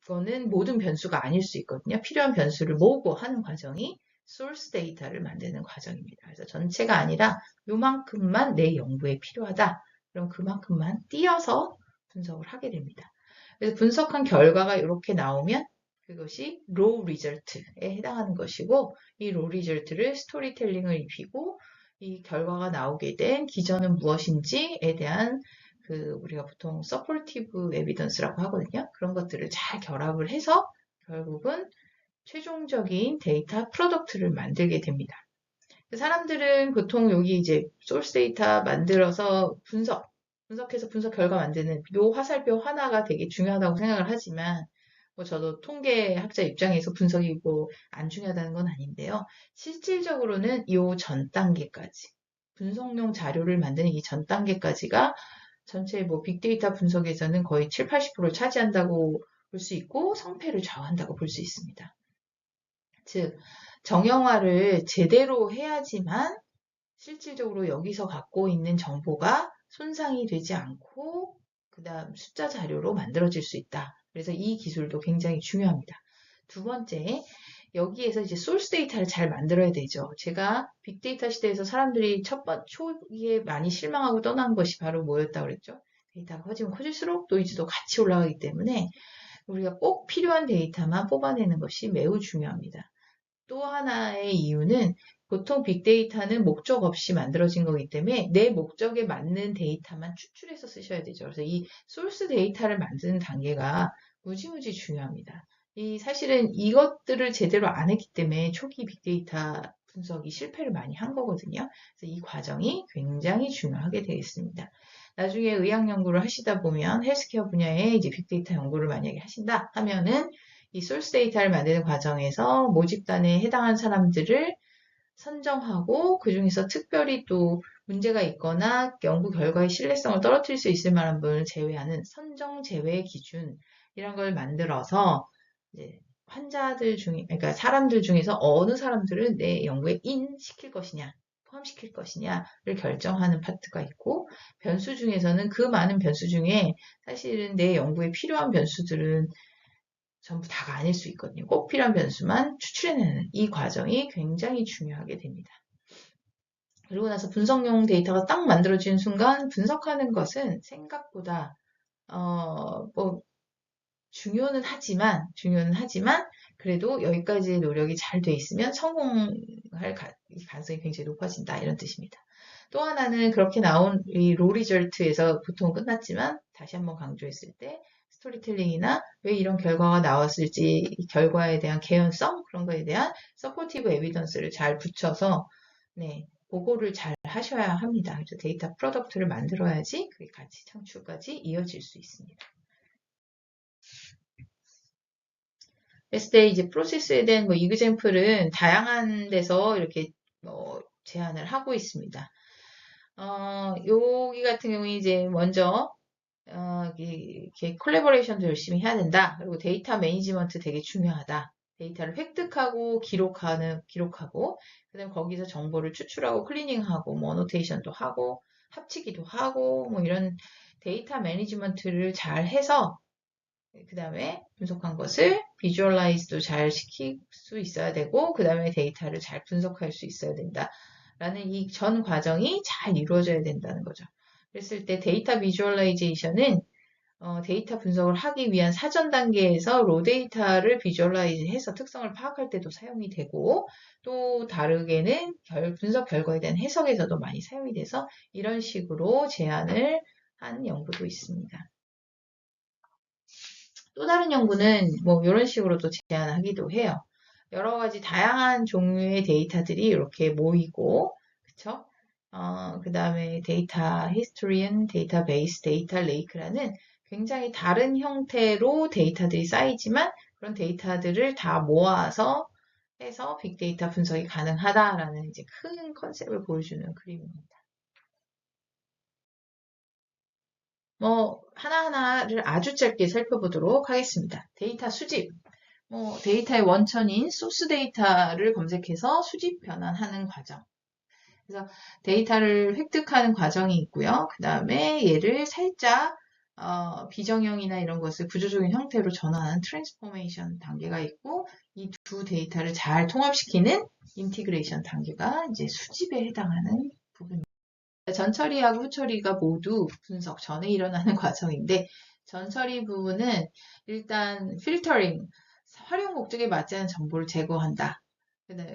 거는 모든 변수가 아닐 수 있거든요. 필요한 변수를 모으고 하는 과정이 소스 데이터를 만드는 과정입니다. 그래서 전체가 아니라 요만큼만 내 연구에 필요하다. 그럼 그만큼만 띄어서 분석을 하게 됩니다. 그래서 분석한 결과가 이렇게 나오면 그것이 로우 리절트에 해당하는 것이고, 이 로우 리절트를 스토리텔링을 입히고 이 결과가 나오게 된 기전은 무엇인지에 대한 우리가 보통 서포티브 에비던스라고 하거든요. 그런 것들을 잘 결합을 해서 결국은 최종적인 데이터 프로덕트를 만들게 됩니다. 사람들은 보통 여기 이제 소스 데이터 만들어서 분석해서 분석 결과 만드는 요 화살표 하나가 되게 중요하다고 생각을 하지만, 뭐 저도 통계학자 입장에서 분석이 뭐 안 중요하다는 건 아닌데요. 실질적으로는 요 전 단계까지, 분석용 자료를 만드는 이 전 단계까지가 전체 뭐 빅데이터 분석에서는 거의 7, 80%를 차지한다고 볼 수 있고 성패를 좌우한다고 볼 수 있습니다. 즉, 정형화를 제대로 해야지만 실질적으로 여기서 갖고 있는 정보가 손상이 되지 않고 그 다음 숫자 자료로 만들어질 수 있다. 그래서 이 기술도 굉장히 중요합니다. 두 번째, 여기에서 이제 소스 데이터를 잘 만들어야 되죠. 제가 빅데이터 시대에서 사람들이 초기에 많이 실망하고 떠난 것이 바로 뭐였다고 그랬죠? 데이터가 커지면 커질수록 노이즈도 같이 올라가기 때문에 우리가 꼭 필요한 데이터만 뽑아내는 것이 매우 중요합니다. 또 하나의 이유는 보통 빅데이터는 목적 없이 만들어진 거기 때문에 내 목적에 맞는 데이터만 추출해서 쓰셔야 되죠. 그래서 이 소스 데이터를 만드는 단계가 무지무지 중요합니다. 사실은 이것들을 제대로 안 했기 때문에 초기 빅데이터 분석이 실패를 많이 한 거거든요. 그래서 이 과정이 굉장히 중요하게 되겠습니다. 나중에 의학 연구를 하시다 보면 헬스케어 분야에 이제 빅데이터 연구를 만약에 하신다 하면은 이 소스 데이터를 만드는 과정에서 모집단에 해당한 사람들을 선정하고 그 중에서 특별히 또 문제가 있거나 연구 결과의 신뢰성을 떨어뜨릴 수 있을 만한 분을 제외하는 선정 제외 기준 이런 걸 만들어서 이제 환자들 중에, 그러니까 사람들 중에서 어느 사람들을 내 연구에 인시킬 것이냐, 포함시킬 것이냐를 결정하는 파트가 있고, 변수 중에서는 그 많은 변수 중에 사실은 내 연구에 필요한 변수들은 전부 다가 아닐 수 있거든요. 꼭 필요한 변수만 추출해내는 이 과정이 굉장히 중요하게 됩니다. 그리고 나서 분석용 데이터가 딱 만들어지는 순간 분석하는 것은 생각보다 뭐 중요는 하지만 그래도 여기까지의 노력이 잘 돼 있으면 성공할 가능성이 굉장히 높아진다 이런 뜻입니다. 또 하나는 그렇게 나온 이 로 리절트에서 보통 끝났지만 다시 한번 강조했을 때 스토리텔링이나 왜 이런 결과가 나왔을지 이 결과에 대한 개연성 그런 거에 대한 서포티브 에비던스를 잘 붙여서 보고를 잘 하셔야 합니다. 그래서 데이터 프로덕트를 만들어야지 그게 가치 창출까지 이어질 수 있습니다. 그랬을 때 이제 프로세스에 대한 뭐 이그젬플은 다양한 데서 이렇게 제안을 하고 있습니다. 여기 같은 경우에 이제 먼저 이렇게 콜래버레이션도 열심히 해야 된다. 그리고 데이터 매니지먼트 되게 중요하다. 데이터를 획득하고 기록하고 그다음에 거기서 정보를 추출하고 클리닝하고 뭐 어노테이션도 하고 합치기도 하고 뭐 이런 데이터 매니지먼트를 잘 해서 그 다음에 분석한 것을 비주얼라이즈도 잘 시킬 수 있어야 되고 그 다음에 데이터를 잘 분석할 수 있어야 된다. 라는 이 전 과정이 잘 이루어져야 된다는 거죠. 그랬을 때 데이터 비주얼라이제이션은 데이터 분석을 하기 위한 사전 단계에서 로 데이터를 비주얼라이즈해서 특성을 파악할 때도 사용이 되고 또 다르게는 분석 결과에 대한 해석에서도 많이 사용이 돼서 이런 식으로 제안을 한 연구도 있습니다. 또 다른 연구는 뭐 이런 식으로도 제안하기도 해요. 여러 가지 다양한 종류의 데이터들이 이렇게 모이고, 그쵸? 그 다음에 데이터 히스토리언, 데이터베이스, 데이터 레이크라는 굉장히 다른 형태로 데이터들이 쌓이지만 그런 데이터들을 다 모아서 해서 빅데이터 분석이 가능하다라는 이제 큰 컨셉을 보여주는 그림입니다. 하나하나를 아주 짧게 살펴보도록 하겠습니다. 데이터 수집. 데이터의 원천인 소스 데이터를 검색해서 수집 변환하는 과정. 그래서 데이터를 획득하는 과정이 있고요. 그 다음에 얘를 살짝 비정형이나 이런 것을 구조적인 형태로 전환하는 트랜스포메이션 단계가 있고 이 두 데이터를 잘 통합시키는 인티그레이션 단계가 이제 수집에 해당하는 부분입니다. 전처리하고 후처리가 모두 분석 전에 일어나는 과정인데 전처리 부분은 일단 필터링, 활용 목적에 맞지 않은 정보를 제거한다.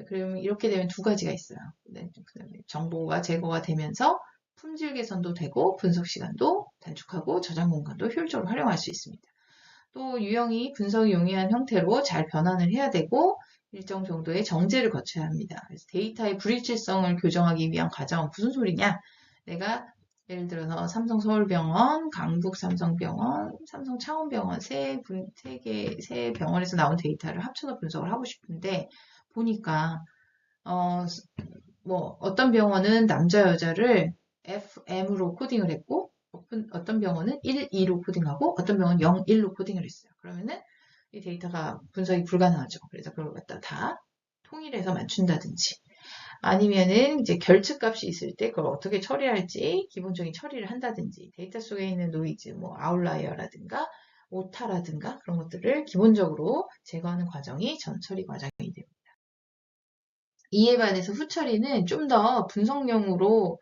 그러면 이렇게 되면 두 가지가 있어요. 그다음에 정보가 제거가 되면서 품질 개선도 되고 분석 시간도 단축하고 저장 공간도 효율적으로 활용할 수 있습니다. 또 유형이 분석이 용이한 형태로 잘 변환을 해야 되고 일정 정도의 정제를 거쳐야 합니다. 그래서 데이터의 불일치성을 교정하기 위한 과정은 무슨 소리냐? 내가 예를 들어서 삼성서울병원, 강북삼성병원, 삼성창원병원 세 병원에서 나온 데이터를 합쳐서 분석을 하고 싶은데 보니까 어떤 병원은 남자 여자를 FM으로 코딩을 했고 어떤 병원은 1, 2로 코딩하고 어떤 병원은 0, 1로 코딩을 했어요. 그러면은 이 데이터가 분석이 불가능하죠. 그래서 그걸 갖다 다 통일해서 맞춘다든지 아니면은 이제 결측값이 있을 때 그걸 어떻게 처리할지 기본적인 처리를 한다든지 데이터 속에 있는 노이즈, 아웃라이어라든가 오타라든가 그런 것들을 기본적으로 제거하는 과정이 전처리 과정이 됩니다. 이에 반해서 후처리는 좀 더 분석용으로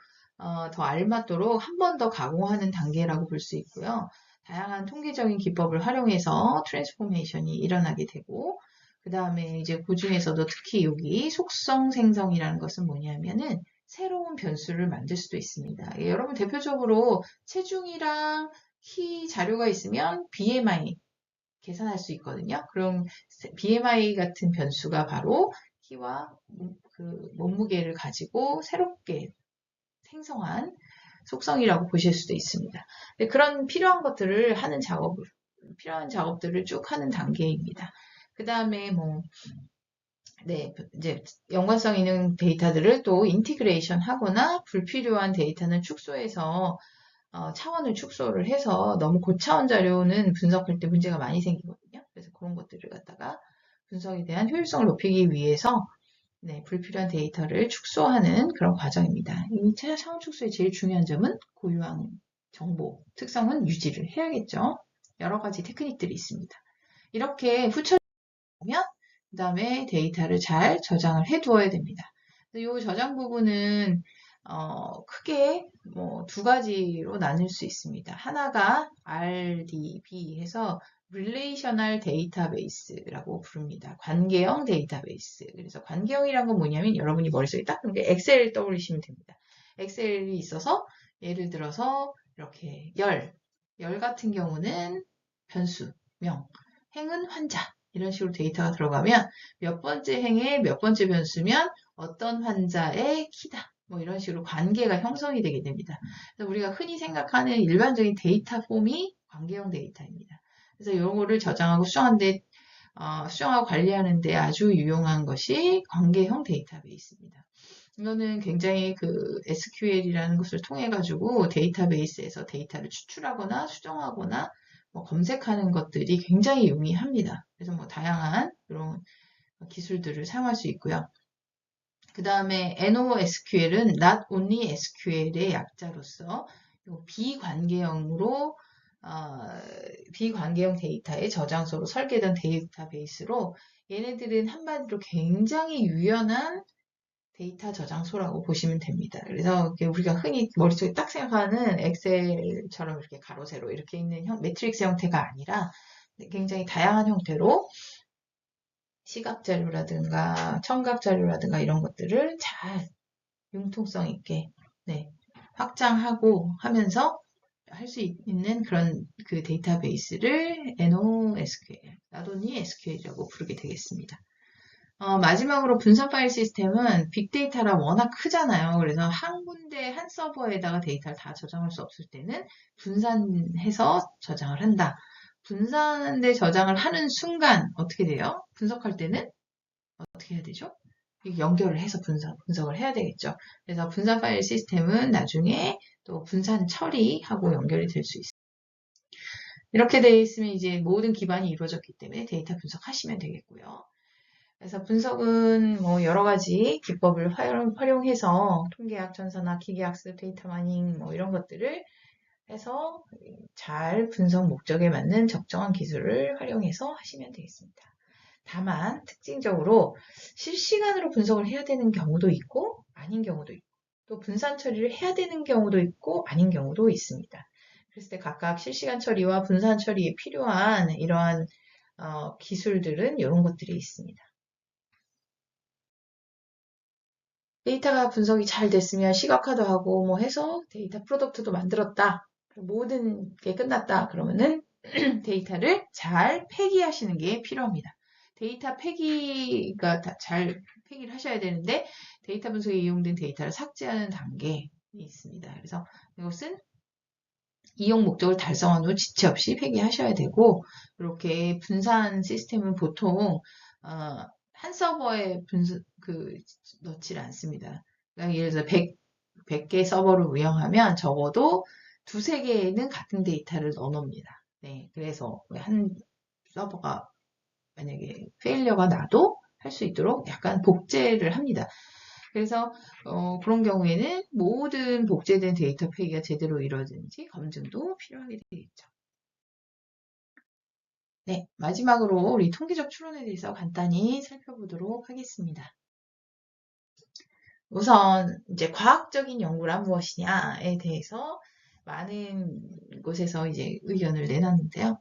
더 알맞도록 한 번 더 가공하는 단계라고 볼 수 있고요. 다양한 통계적인 기법을 활용해서 트랜스포메이션이 일어나게 되고 그 다음에 이제 그 중에서도 특히 여기 속성 생성이라는 것은 뭐냐면은 새로운 변수를 만들 수도 있습니다. 여러분 대표적으로 체중이랑 키 자료가 있으면 BMI 계산할 수 있거든요. 그럼 BMI 같은 변수가 바로 키와 그 몸무게를 가지고 새롭게 생성한 속성이라고 보실 수도 있습니다. 그런 필요한 작업들을 쭉 하는 단계입니다. 그 다음에 이제 연관성 있는 데이터들을 또 인티그레이션 하거나 불필요한 데이터는 축소해서 차원을 축소를 해서 너무 고차원 자료는 분석할 때 문제가 많이 생기거든요. 그래서 그런 것들을 갖다가 분석에 대한 효율성을 높이기 위해서 불필요한 데이터를 축소하는 그런 과정입니다. 이 차원 축소의 제일 중요한 점은 고유한 정보, 특성은 유지를 해야겠죠. 여러 가지 테크닉들이 있습니다. 이렇게 후처리하면 그 다음에 데이터를 잘 저장을 해두어야 됩니다. 이 저장 부분은 크게 두 가지로 나눌 수 있습니다. 하나가 RDB 해서 Relational Database라고 부릅니다. 관계형 데이터베이스. 그래서 관계형이란 건 뭐냐면 여러분이 머릿속에 딱 그런 게 엑셀 떠올리시면 됩니다. 엑셀이 있어서 예를 들어서 이렇게 열 같은 경우는 변수, 명, 행은 환자 이런 식으로 데이터가 들어가면 몇 번째 행에 몇 번째 변수면 어떤 환자의 키다. 이런 식으로 관계가 형성이 되게 됩니다. 그래서 우리가 흔히 생각하는 일반적인 데이터 폼이 관계형 데이터입니다. 그래서 이런 거를 저장하고 수정하고 관리하는데 아주 유용한 것이 관계형 데이터베이스입니다. 이거는 굉장히 그 SQL이라는 것을 통해 가지고 데이터베이스에서 데이터를 추출하거나 수정하거나 검색하는 것들이 굉장히 용이합니다. 그래서 다양한 그런 기술들을 사용할 수 있고요. 그 다음에 NoSQL은 Not Only SQL의 약자로서 비관계형 데이터의 저장소로 설계된 데이터베이스로 얘네들은 한마디로 굉장히 유연한 데이터 저장소라고 보시면 됩니다. 그래서 우리가 흔히 머릿속에 딱 생각하는 엑셀처럼 이렇게 가로 세로 이렇게 있는 매트릭스 형태가 아니라 굉장히 다양한 형태로 시각 자료라든가 청각 자료라든가 이런 것들을 잘 융통성 있게 확장하고 하면서 할 수 있는 그런 그 데이터베이스를 NoSQL, Not Only SQL이라고 부르게 되겠습니다. 마지막으로 분산 파일 시스템은 빅데이터라 워낙 크잖아요. 그래서 한 군데 한 서버에다가 데이터를 다 저장할 수 없을 때는 분산해서 저장을 한다. 분산돼 저장을 하는 순간 어떻게 돼요? 분석할 때는 어떻게 해야 되죠? 연결을 해서 분석을 해야 되겠죠. 그래서 분산 파일 시스템은 나중에 또 분산 처리하고 연결이 될 수 있어요. 이렇게 되어 있으면 이제 모든 기반이 이루어졌기 때문에 데이터 분석하시면 되겠고요. 그래서 분석은 여러 가지 기법을 활용해서 통계학, 전산학, 기계학습, 데이터 마이닝 이런 것들을 해서 잘 분석 목적에 맞는 적정한 기술을 활용해서 하시면 되겠습니다. 다만 특징적으로 실시간으로 분석을 해야 되는 경우도 있고 아닌 경우도 있고 또 분산 처리를 해야 되는 경우도 있고 아닌 경우도 있습니다. 그랬을 때 각각 실시간 처리와 분산 처리에 필요한 이러한 기술들은 이런 것들이 있습니다. 데이터가 분석이 잘 됐으면 시각화도 하고 해서 데이터 프로덕트도 만들었다. 모든 게 끝났다. 그러면은 데이터를 잘 폐기하시는 게 필요합니다. 데이터 폐기가 잘 폐기를 하셔야 되는데 데이터 분석에 이용된 데이터를 삭제하는 단계에 있습니다. 그래서 이것은 이용 목적을 달성한 후 지체 없이 폐기하셔야 되고 이렇게 분산 시스템은 보통 한 서버에 넣지를 않습니다. 그러니까 예를 들어서 100개 서버를 운영하면 적어도 두세 개는 같은 데이터를 넣어놓습니다. 네, 그래서 한 서버가 만약에 페일리어가 나도 할 수 있도록 약간 복제를 합니다. 그래서 그런 경우에는 모든 복제된 데이터 폐기가 제대로 이루어지는지 검증도 필요하게 되겠죠. 네, 마지막으로 우리 통계적 추론에 대해서 간단히 살펴보도록 하겠습니다. 우선 이제 과학적인 연구란 무엇이냐에 대해서 많은 곳에서 이제 의견을 내놨는데요.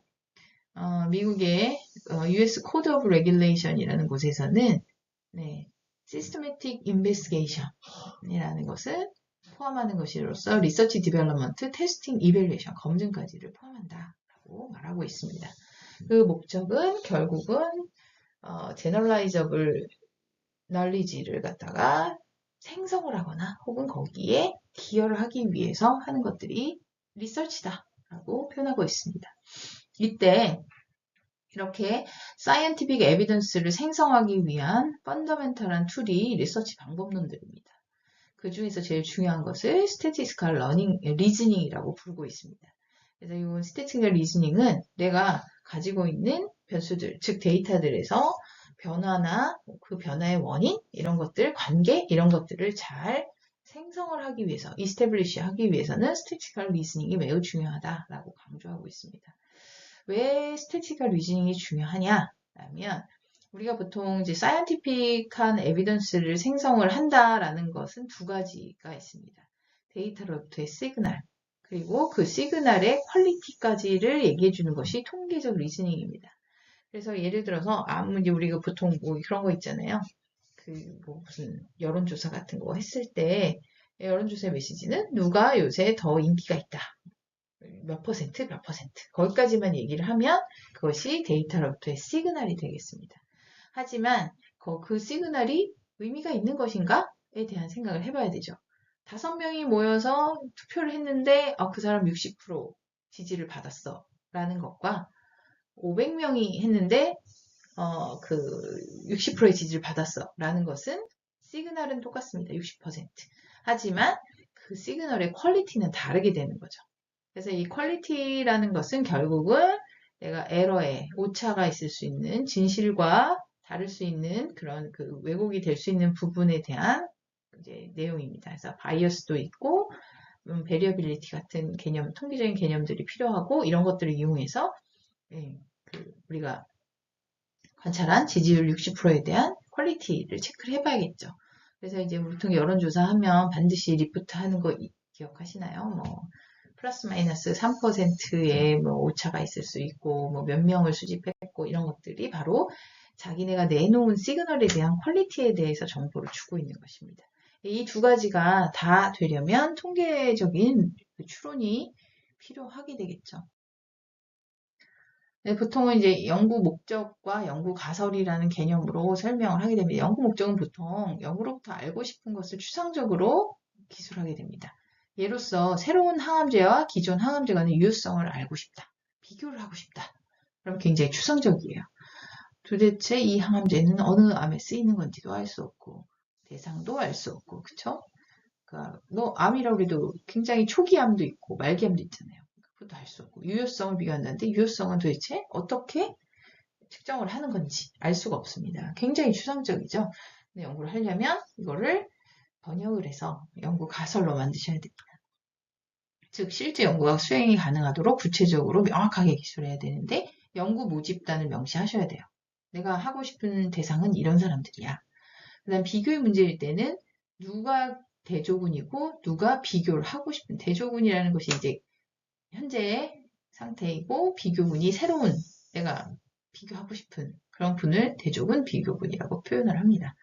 미국의 US Code of Regulation이라는 곳에서는 네, Systematic Investigation이라는 것을 포함하는 것으로서 Research Development, Testing, Evaluation, 검증까지를 포함한다라고 말하고 있습니다. 그 목적은 결국은 Generalizable Knowledge를 갖다가 생성을 하거나 혹은 거기에 기여를 하기 위해서 하는 것들이 리서치다라고 표현하고 있습니다. 이때 이렇게 사이언티픽 에비던스를 생성하기 위한 펀더멘탈한 툴이 리서치 방법론들입니다. 그 중에서 제일 중요한 것을 스태티스컬 리즈닝이라고 부르고 있습니다. 그래서 이 스태티스컬 리즈닝은 내가 가지고 있는 변수들, 즉 데이터들에서 변화나 그 변화의 원인, 이런 것들, 관계, 이런 것들을 잘 생성을 하기 위해서, 이스태블리시 하기 위해서는 스태티스컬 리즈닝이 매우 중요하다라고 강조하고 있습니다. 왜 스태티스컬 리즈닝이 중요하냐? 라면 우리가 보통 이제 사이언티픽한 에비던스를 생성을 한다라는 것은 두 가지가 있습니다. 데이터로부터의 시그널, 그리고 그 시그널의 퀄리티까지를 얘기해 주는 것이 통계적 리즈닝입니다. 그래서 예를 들어서 이제 우리가 보통 뭐 그런 거 있잖아요. 무슨 여론조사 같은 거 했을 때 여론조사의 메시지는 누가 요새 더 인기가 있다. 몇 퍼센트, 몇 퍼센트. 거기까지만 얘기를 하면 그것이 데이터로부터의 시그널이 되겠습니다. 하지만 그 시그널이 의미가 있는 것인가에 대한 생각을 해봐야 되죠. 5명이 모여서 투표를 했는데 그 사람 60% 지지를 받았어 라는 것과 500명이 했는데 60%의 지지를 받았어 라는 것은 시그널은 똑같습니다. 60%. 하지만 그 시그널의 퀄리티는 다르게 되는 거죠. 그래서 이 퀄리티라는 것은 결국은 내가 에러에 오차가 있을 수 있는 진실과 다를 수 있는 그런 왜곡이 될 수 있는 부분에 대한 이제 내용입니다. 그래서 바이어스도 있고 베리어빌리티 같은 개념, 통계적인 개념들이 필요하고 이런 것들을 이용해서 우리가 관찰한 지지율 60%에 대한 퀄리티를 체크를 해봐야겠죠. 그래서 이제 보통 여론조사하면 반드시 리포트 하는 거 기억하시나요? 플러스 마이너스 3%의 오차가 있을 수 있고 몇 명을 수집했고 이런 것들이 바로 자기네가 내놓은 시그널에 대한 퀄리티에 대해서 정보를 주고 있는 것입니다. 이 두 가지가 다 되려면 통계적인 추론이 필요하게 되겠죠. 네, 보통은 이제 연구 목적과 연구 가설이라는 개념으로 설명을 하게 됩니다. 연구 목적은 보통 연구로부터 알고 싶은 것을 추상적으로 기술하게 됩니다. 예로서 새로운 항암제와 기존 항암제 간의 유효성을 알고 싶다. 비교를 하고 싶다. 그럼 굉장히 추상적이에요. 도대체 이 항암제는 어느 암에 쓰이는 건지도 알 수 없고 대상도 알 수 없고 그쵸? 그러니까 암이라고 해도 굉장히 초기 암도 있고 말기 암도 있잖아요. 그것도 알 수 없고 유효성을 비교한다는데 유효성은 도대체 어떻게 측정을 하는 건지 알 수가 없습니다. 굉장히 추상적이죠. 근데 연구를 하려면 이거를 번역을 해서 연구 가설로 만드셔야 됩니다. 즉 실제 연구가 수행이 가능하도록 구체적으로 명확하게 기술해야 되는데 연구 모집단을 명시하셔야 돼요. 내가 하고 싶은 대상은 이런 사람들이야. 그 다음 비교의 문제일 때는 누가 대조군이고 누가 비교를 하고 싶은 대조군이라는 것이 이제 현재의 상태이고 비교군이 새로운 내가 비교하고 싶은 그런 분을 대조군 비교군이라고 표현을 합니다.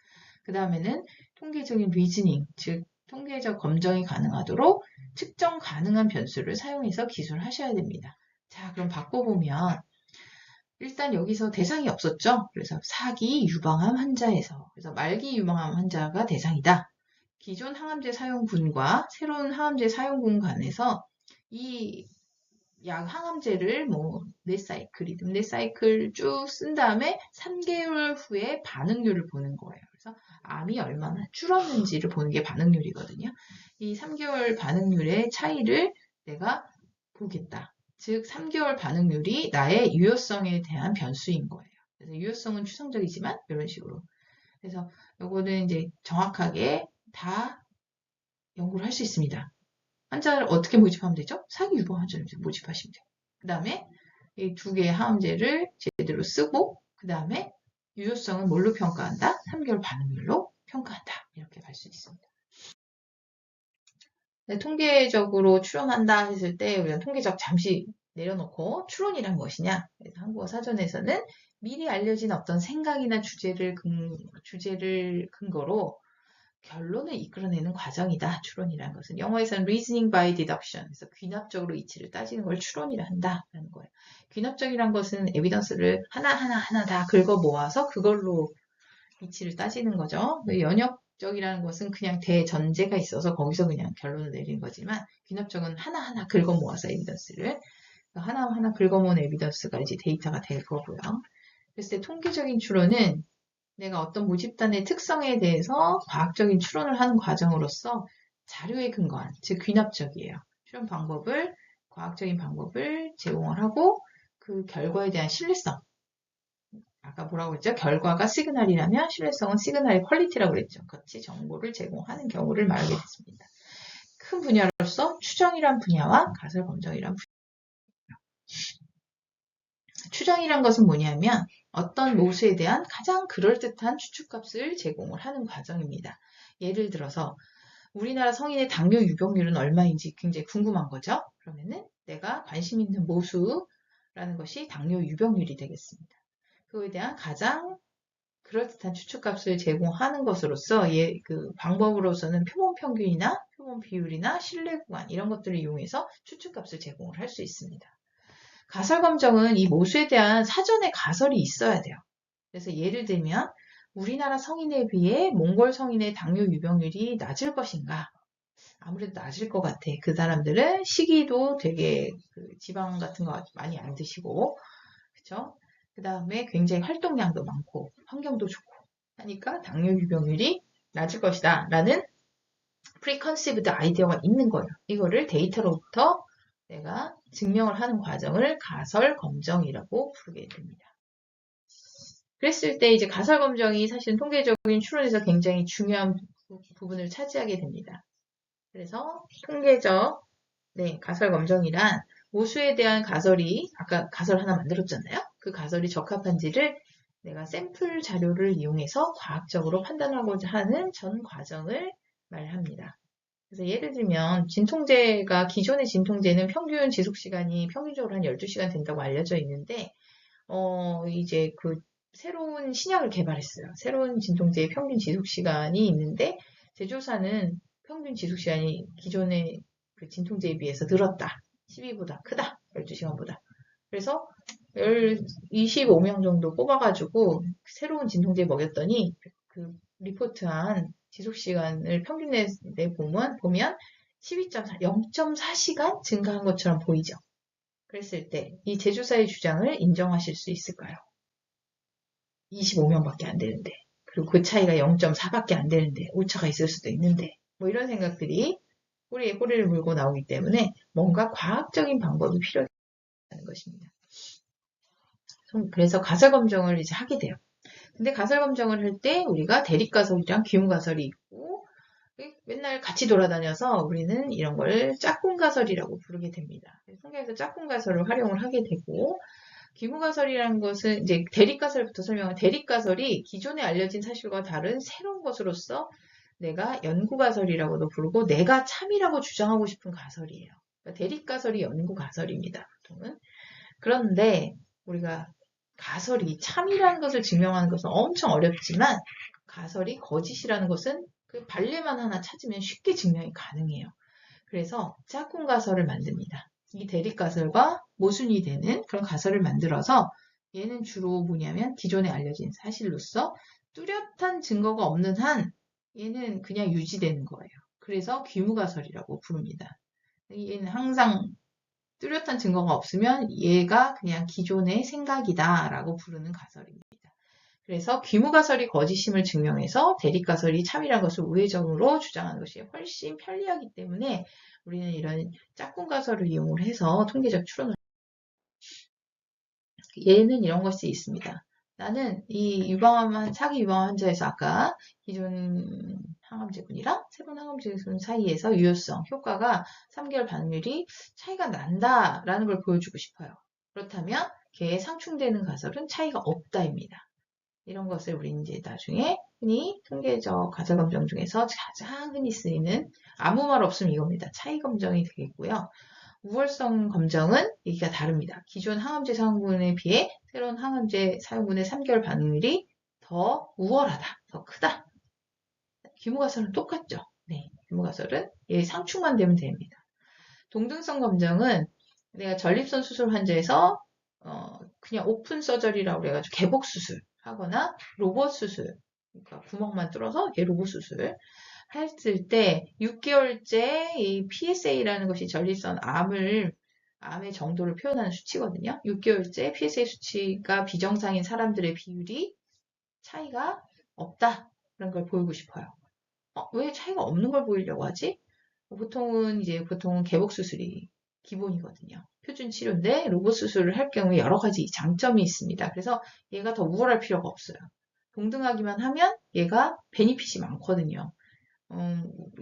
그 다음에는 통계적인 리즈닝, 즉 통계적 검증이 가능하도록 측정 가능한 변수를 사용해서 기술하셔야 됩니다. 자, 그럼 바꿔보면 일단 여기서 대상이 없었죠. 그래서 사기 유방암 환자에서, 그래서 말기 유방암 환자가 대상이다. 기존 항암제 사용군과 새로운 항암제 사용군 간에서 이 약 항암제를 뭐 4사이클이든 4사이클 쭉 쓴 다음에 3개월 후에 반응률을 보는 거예요. 그래서 암이 얼마나 줄었는지를 보는 게 반응률이거든요. 이 3개월 반응률의 차이를 내가 보겠다. 즉 3개월 반응률이 나의 유효성에 대한 변수인 거예요. 그래서 유효성은 추상적이지만 이런 식으로. 그래서 요거는 이제 정확하게 다 연구를 할 수 있습니다. 환자를 어떻게 모집하면 되죠? 사기 유방 환자를 모집하시면 돼요. 그 다음에 이 두 개의 항암제를 제대로 쓰고 그 다음에 유효성은 뭘로 평가한다? 3개월 반응률로 평가한다. 이렇게 갈 수 있습니다. 네, 통계적으로 추론한다 했을 때 우리가 통계적 잠시 내려놓고 추론이란 무엇이냐? 그래서 한국어 사전에서는 미리 알려진 어떤 생각이나 주제를 근거로 결론을 이끌어내는 과정이다. 추론이라는 것은 영어에서는 reasoning by deduction, 그래서 귀납적으로 이치를 따지는 걸 추론이라 한다라는 거예요. 귀납적이란 것은 에비던스를 하나 다 긁어 모아서 그걸로 이치를 따지는 거죠. 연역적이라는 것은 그냥 대전제가 있어서 거기서 그냥 결론을 내리는 거지만 귀납적은 하나하나 긁어 모아서 에비던스를 하나하나 긁어 모은 에비던스가 이제 데이터가 될 거고요. 그랬을 때 통계적인 추론은 내가 어떤 모집단의 특성에 대해서 과학적인 추론을 하는 과정으로서 자료에 근거한, 즉 귀납적이에요. 추론 방법을, 과학적인 방법을 제공을 하고 그 결과에 대한 신뢰성. 아까 뭐라고 했죠? 결과가 시그널이라면 신뢰성은 시그널의 퀄리티라고 그랬죠. 같이 정보를 제공하는 경우를 말하게 됐습니다. 큰 분야로서 추정이란 분야와 가설 검정이란 분야. 추정이란 것은 뭐냐면 어떤 모수에 대한 가장 그럴듯한 추측값을 제공을 하는 과정입니다. 예를 들어서 우리나라 성인의 당뇨 유병률은 얼마인지 굉장히 궁금한 거죠. 그러면은 내가 관심 있는 모수라는 것이 당뇨 유병률이 되겠습니다. 그거에 대한 가장 그럴듯한 추측값을 제공하는 것으로서 그 방법으로서는 표본 평균이나 표본 비율이나 신뢰 구간 이런 것들을 이용해서 추측값을 제공을 할 수 있습니다. 가설 검정은 이 모수에 대한 사전에 가설이 있어야 돼요. 그래서 예를 들면 우리나라 성인에 비해 몽골 성인의 당뇨 유병률이 낮을 것인가? 아무래도 낮을 것 같아. 그 사람들은 식이도 되게 지방 같은 거 많이 안 드시고, 그쵸? 그 다음에 굉장히 활동량도 많고, 환경도 좋고 하니까 당뇨 유병률이 낮을 것이다. 라는 preconceived 아이디어가 있는 거예요. 이거를 데이터로부터 내가 증명을 하는 과정을 가설 검정이라고 부르게 됩니다. 그랬을 때 이제 가설 검정이 사실 통계적인 추론에서 굉장히 중요한 부분을 차지하게 됩니다. 그래서 통계적 가설 검정이란 모수에 대한 가설이 아까 가설 하나 만들었잖아요. 그 가설이 적합한지를 내가 샘플 자료를 이용해서 과학적으로 판단하고자 하는 전 과정을 말합니다. 그래서 예를 들면 진통제가 기존의 진통제는 평균 지속 시간이 평균적으로 한 12시간 된다고 알려져 있는데 이제 그 새로운 신약을 개발했어요. 새로운 진통제의 평균 지속 시간이 있는데 제조사는 평균 지속 시간이 기존의 그 진통제에 비해서 늘었다. 12보다 크다. 12시간보다. 그래서 25명 정도 뽑아가지고 새로운 진통제 먹였더니 그 리포트한 지속시간을 평균 내보면 12.4, 0.4시간 증가한 것처럼 보이죠. 그랬을 때 이 제조사의 주장을 인정하실 수 있을까요? 25명밖에 안 되는데 그리고 그 차이가 0.4밖에 안 되는데 오차가 있을 수도 있는데 뭐 이런 생각들이 꼬리에 꼬리를 물고 나오기 때문에 뭔가 과학적인 방법이 필요하다는 것입니다. 그래서 가설 검정을 이제 하게 돼요. 근데 가설 검정을 할 때 우리가 대립가설이랑 귀음가설이 있고 맨날 같이 돌아다녀서 우리는 이런 걸 짝꿍가설이라고 부르게 됩니다. 통계에서 짝꿍가설을 활용을 하게 되고 귀무가설이라는 것은 이제 대립가설부터 설명한 대립가설이 기존에 알려진 사실과 다른 새로운 것으로서 내가 연구가설이라고도 부르고 내가 참이라고 주장하고 싶은 가설이에요. 그러니까 대립가설이 연구가설입니다. 보통은. 그런데 우리가 가설이 참이라는 것을 증명하는 것은 엄청 어렵지만 가설이 거짓이라는 것은 그 발레만 하나 찾으면 쉽게 증명이 가능해요. 그래서 짝꿍 가설을 만듭니다. 이 대립가설과 모순이 되는 그런 가설을 만들어서 얘는 주로 뭐냐면 기존에 알려진 사실로서 뚜렷한 증거가 없는 한 얘는 그냥 유지되는 거예요. 그래서 귀무가설이라고 부릅니다. 얘는 항상 뚜렷한 증거가 없으면 얘가 그냥 기존의 생각이다라고 부르는 가설입니다. 그래서 귀무가설이 거짓임을 증명해서 대립가설이 참이라는 것을 우회적으로 주장하는 것이 훨씬 편리하기 때문에 우리는 이런 짝꿍가설을 이용을 해서 통계적 추론을 얘는 이런 것이 있습니다. 나는 이 차기 유방암 환자에서 아까 기존 항암제군이랑 새로운 항암제군 사이에서 유효성, 효과가 3개월 반응률이 차이가 난다라는 걸 보여주고 싶어요. 그렇다면 걔의 상충되는 가설은 차이가 없다입니다. 이런 것을 우리 이제 나중에 흔히 통계적 가설 검정 중에서 가장 흔히 쓰이는 아무 말 없으면 이겁니다. 차이 검정이 되겠고요. 우월성 검정은 얘기가 다릅니다. 기존 항암제 사용군에 비해 새로운 항암제 사용군의 3개월 반응률이 더 우월하다, 더 크다. 귀무가설은 똑같죠. 네, 귀무가설은 얘 상충만 되면 됩니다. 동등성 검정은 내가 전립선 수술 환자에서 그냥 오픈 서저리라고 그래가지고 개복 수술 하거나 로봇 수술, 그러니까 구멍만 뚫어서 얘 로봇 수술 했을 때 6개월째 이 PSA라는 것이 전립선 암의 정도를 표현하는 수치거든요. 6개월째 PSA 수치가 비정상인 사람들의 비율이 차이가 없다라는 걸 보이고 싶어요. 왜 차이가 없는 걸 보이려고 하지? 보통은 개복 수술이 기본이거든요. 표준 치료인데 로봇 수술을 할 경우에 여러 가지 장점이 있습니다. 그래서 얘가 더 우월할 필요가 없어요. 동등하기만 하면 얘가 베니핏이 많거든요.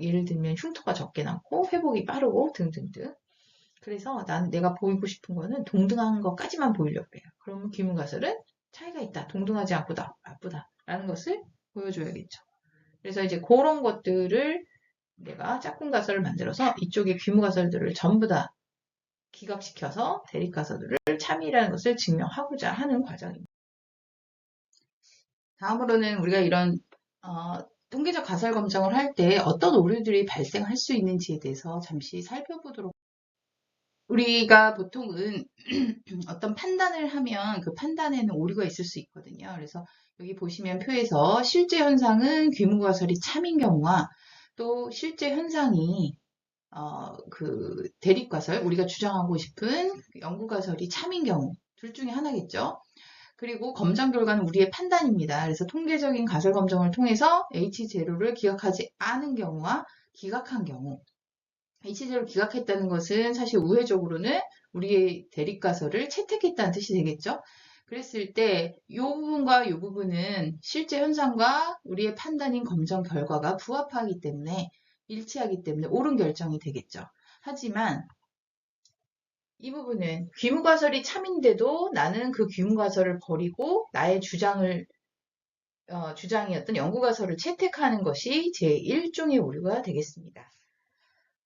예를 들면 흉터가 적게 나고 회복이 빠르고 등등등. 그래서 내가 보이고 싶은 거는 동등한 것까지만 보이려고 해요. 그러면 귀무가설은 차이가 있다. 동등하지 않고 나쁘다. 라는 것을 보여줘야겠죠. 그래서 이제 그런 것들을 내가 짝꿍가설을 만들어서 이쪽에 귀무가설들을 전부 다 기각시켜서 대립가설들을 참이라는 것을 증명하고자 하는 과정입니다. 다음으로는 우리가 이런 통계적 가설 검정을 할 때 어떤 오류들이 발생할 수 있는지에 대해서 잠시 살펴보도록. 우리가 보통은 어떤 판단을 하면 그 판단에는 오류가 있을 수 있거든요. 그래서 여기 보시면 표에서 실제 현상은 귀무가설이 참인 경우와 또 실제 현상이 그 대립가설, 우리가 주장하고 싶은 연구가설이 참인 경우 둘 중에 하나겠죠. 그리고 검정 결과는 우리의 판단입니다. 그래서 통계적인 가설 검정을 통해서 H0를 기각하지 않은 경우와 기각한 경우. H0를 기각했다는 것은 사실 우회적으로는 우리의 대립가설을 채택했다는 뜻이 되겠죠. 그랬을 때 이 부분과 이 부분은 실제 현상과 우리의 판단인 검정 결과가 부합하기 때문에 일치하기 때문에 옳은 결정이 되겠죠. 하지만 이 부분은 귀무가설이 참인데도 나는 그 귀무가설을 버리고 나의 주장이었던 연구가설을 채택하는 것이 제1종의 오류가 되겠습니다.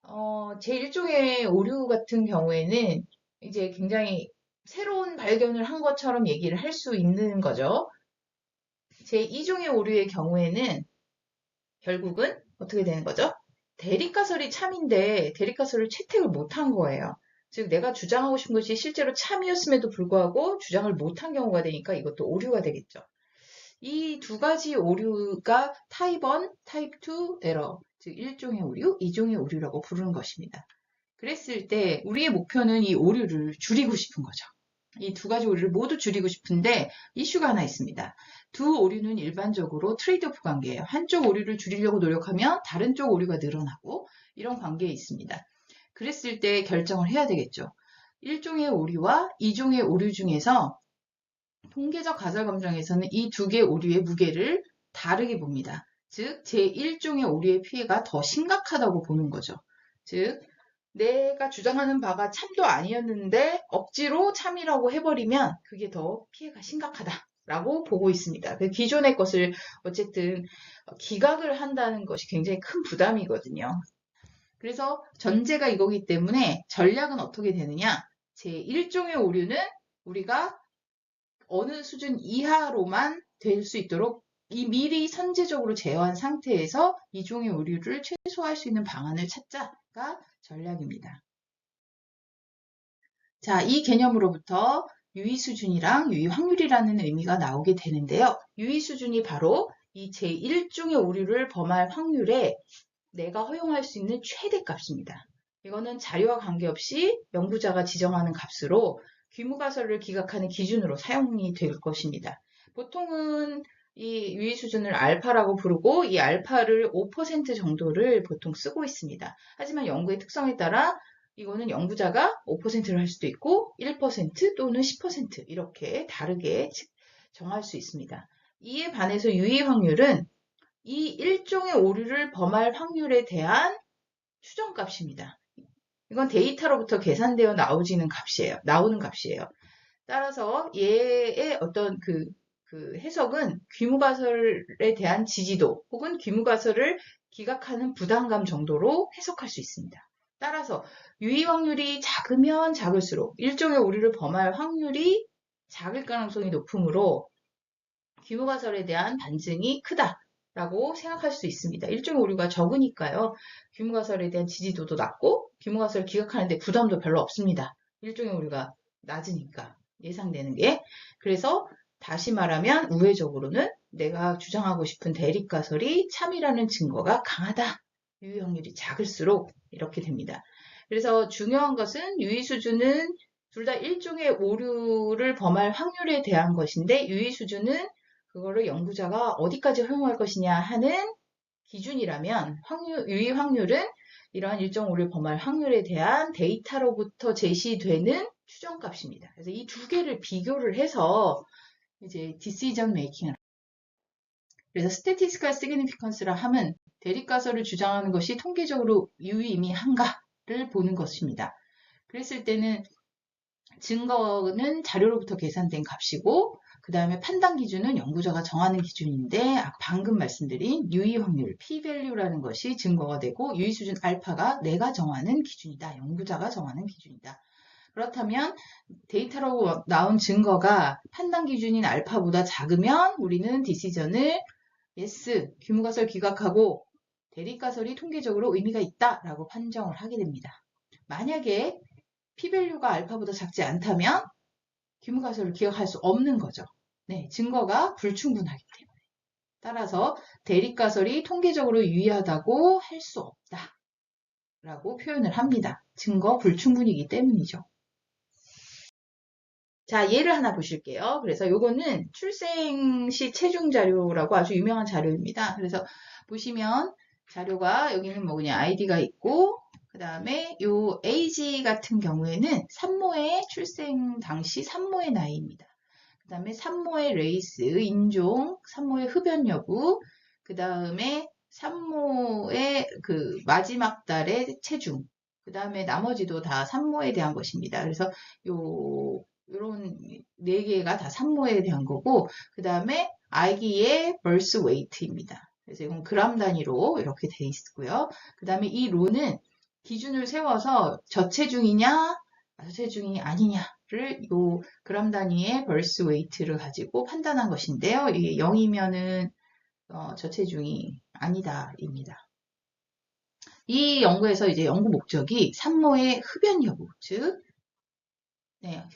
제1종의 오류 같은 경우에는 이제 굉장히 새로운 발견을 한 것처럼 얘기를 할 수 있는 거죠. 제2종의 오류의 경우에는 결국은 어떻게 되는 거죠? 대립가설이 참인데 대립가설을 채택을 못한 거예요. 즉 내가 주장하고 싶은 것이 실제로 참이었음에도 불구하고 주장을 못한 경우가 되니까 이것도 오류가 되겠죠. 이 두 가지 오류가 타입 1, 타입 2 에러, 즉 1종의 오류, 2종의 오류라고 부르는 것입니다. 그랬을 때 우리의 목표는 이 오류를 줄이고 싶은 거죠. 이 두 가지 오류를 모두 줄이고 싶은데 이슈가 하나 있습니다. 두 오류는 일반적으로 트레이드오프 관계예요. 한쪽 오류를 줄이려고 노력하면 다른 쪽 오류가 늘어나고 이런 관계에 있습니다. 그랬을 때 결정을 해야 되겠죠. 1종의 오류와 2종의 오류 중에서 통계적 가설 검정에서는 이 두 개의 오류의 무게를 다르게 봅니다. 즉 제1종의 오류의 피해가 더 심각하다고 보는 거죠. 즉 내가 주장하는 바가 참도 아니었는데 억지로 참이라고 해버리면 그게 더 피해가 심각하다라고 보고 있습니다. 기존의 것을 어쨌든 기각을 한다는 것이 굉장히 큰 부담이거든요. 그래서 전제가 이거기 때문에 전략은 어떻게 되느냐? 제1종의 오류는 우리가 어느 수준 이하로만 될 수 있도록 미리 선제적으로 제어한 상태에서 2종의 오류를 최소화할 수 있는 방안을 찾자가 전략입니다. 자, 이 개념으로부터 유의 수준이랑 유의 확률이라는 의미가 나오게 되는데요. 유의 수준이 바로 이 제1종의 오류를 범할 확률에 내가 허용할 수 있는 최대값입니다. 이거는 자료와 관계없이 연구자가 지정하는 값으로 귀무가설을 기각하는 기준으로 사용이 될 것입니다. 보통은 이 유의 수준을 알파라고 부르고 이 알파를 5% 정도를 보통 쓰고 있습니다. 하지만 연구의 특성에 따라 이거는 연구자가 5%를 할 수도 있고 1% 또는 10% 이렇게 다르게 정할 수 있습니다. 이에 반해서 유의 확률은 이 일종의 오류를 범할 확률에 대한 추정값입니다. 이건 데이터로부터 계산되어 나오는 값이에요. 따라서 얘의 어떤 그 해석은 귀무가설에 대한 지지도 혹은 귀무가설을 기각하는 부담감 정도로 해석할 수 있습니다. 따라서 유의 확률이 작으면 작을수록 일종의 오류를 범할 확률이 작을 가능성이 높으므로 귀무가설에 대한 반증이 크다라고 생각할 수 있습니다. 일종의 오류가 적으니까요. 귀무가설에 대한 지지도도 낮고 귀무가설을 기각하는데 부담도 별로 없습니다. 일종의 오류가 낮으니까 예상되는 게. 그래서 다시 말하면 우회적으로는 내가 주장하고 싶은 대립가설이 참이라는 증거가 강하다. 유의 확률이 작을수록 이렇게 됩니다. 그래서 중요한 것은 유의 수준은 둘 다 일종의 오류를 범할 확률에 대한 것인데 유의 수준은 그거를 연구자가 어디까지 허용할 것이냐 하는 기준이라면 유의 확률은 이러한 일정 오류를 범할 확률에 대한 데이터로부터 제시되는 추정값입니다. 그래서 이 두 개를 비교를 해서 이제 decision making을. 그래서 statistical significance라 함은 대립가설을 주장하는 것이 통계적으로 유의미한가를 보는 것입니다. 그랬을 때는 증거는 자료로부터 계산된 값이고 그 다음에 판단 기준은 연구자가 정하는 기준인데 방금 말씀드린 유의 확률, p-value라는 것이 증거가 되고 유의 수준 알파가 내가 정하는 기준이다. 연구자가 정하는 기준이다. 그렇다면 데이터로 나온 증거가 판단 기준인 알파보다 작으면 우리는 디시전을 yes, 귀무가설 기각하고 대립가설이 통계적으로 의미가 있다라고 판정을 하게 됩니다. 만약에 p-value가 알파보다 작지 않다면 귀무가설을 기각할 수 없는 거죠. 네, 증거가 불충분하기 때문에. 따라서 대립가설이 통계적으로 유의하다고 할 수 없다 라고 표현을 합니다. 증거 불충분이기 때문이죠. 자, 예를 하나 보실게요. 그래서 요거는 출생시 체중 자료라고 아주 유명한 자료입니다. 그래서 보시면 자료가 여기는 뭐 그냥 아이디가 있고 그 다음에 요 age 같은 경우에는 산모의 출생 당시 산모의 나이입니다. 그 다음에 산모의 레이스, 인종, 산모의 흡연 여부, 그 다음에 산모의 그 마지막 달의 체중, 그 다음에 나머지도 다 산모에 대한 것입니다. 그래서 요런 네 개가 다 산모에 대한 거고, 그 다음에 아기의 birth weight입니다. 그래서 이건 그람 단위로 이렇게 돼 있고요. 그 다음에 이 로는 기준을 세워서 저체중이냐, 저체중이 아니냐를 요 그람 단위의 birth weight를 가지고 판단한 것인데요. 이게 0이면은 저체중이 아니다입니다. 이 연구에서 이제 연구 목적이 산모의 흡연 여부, 즉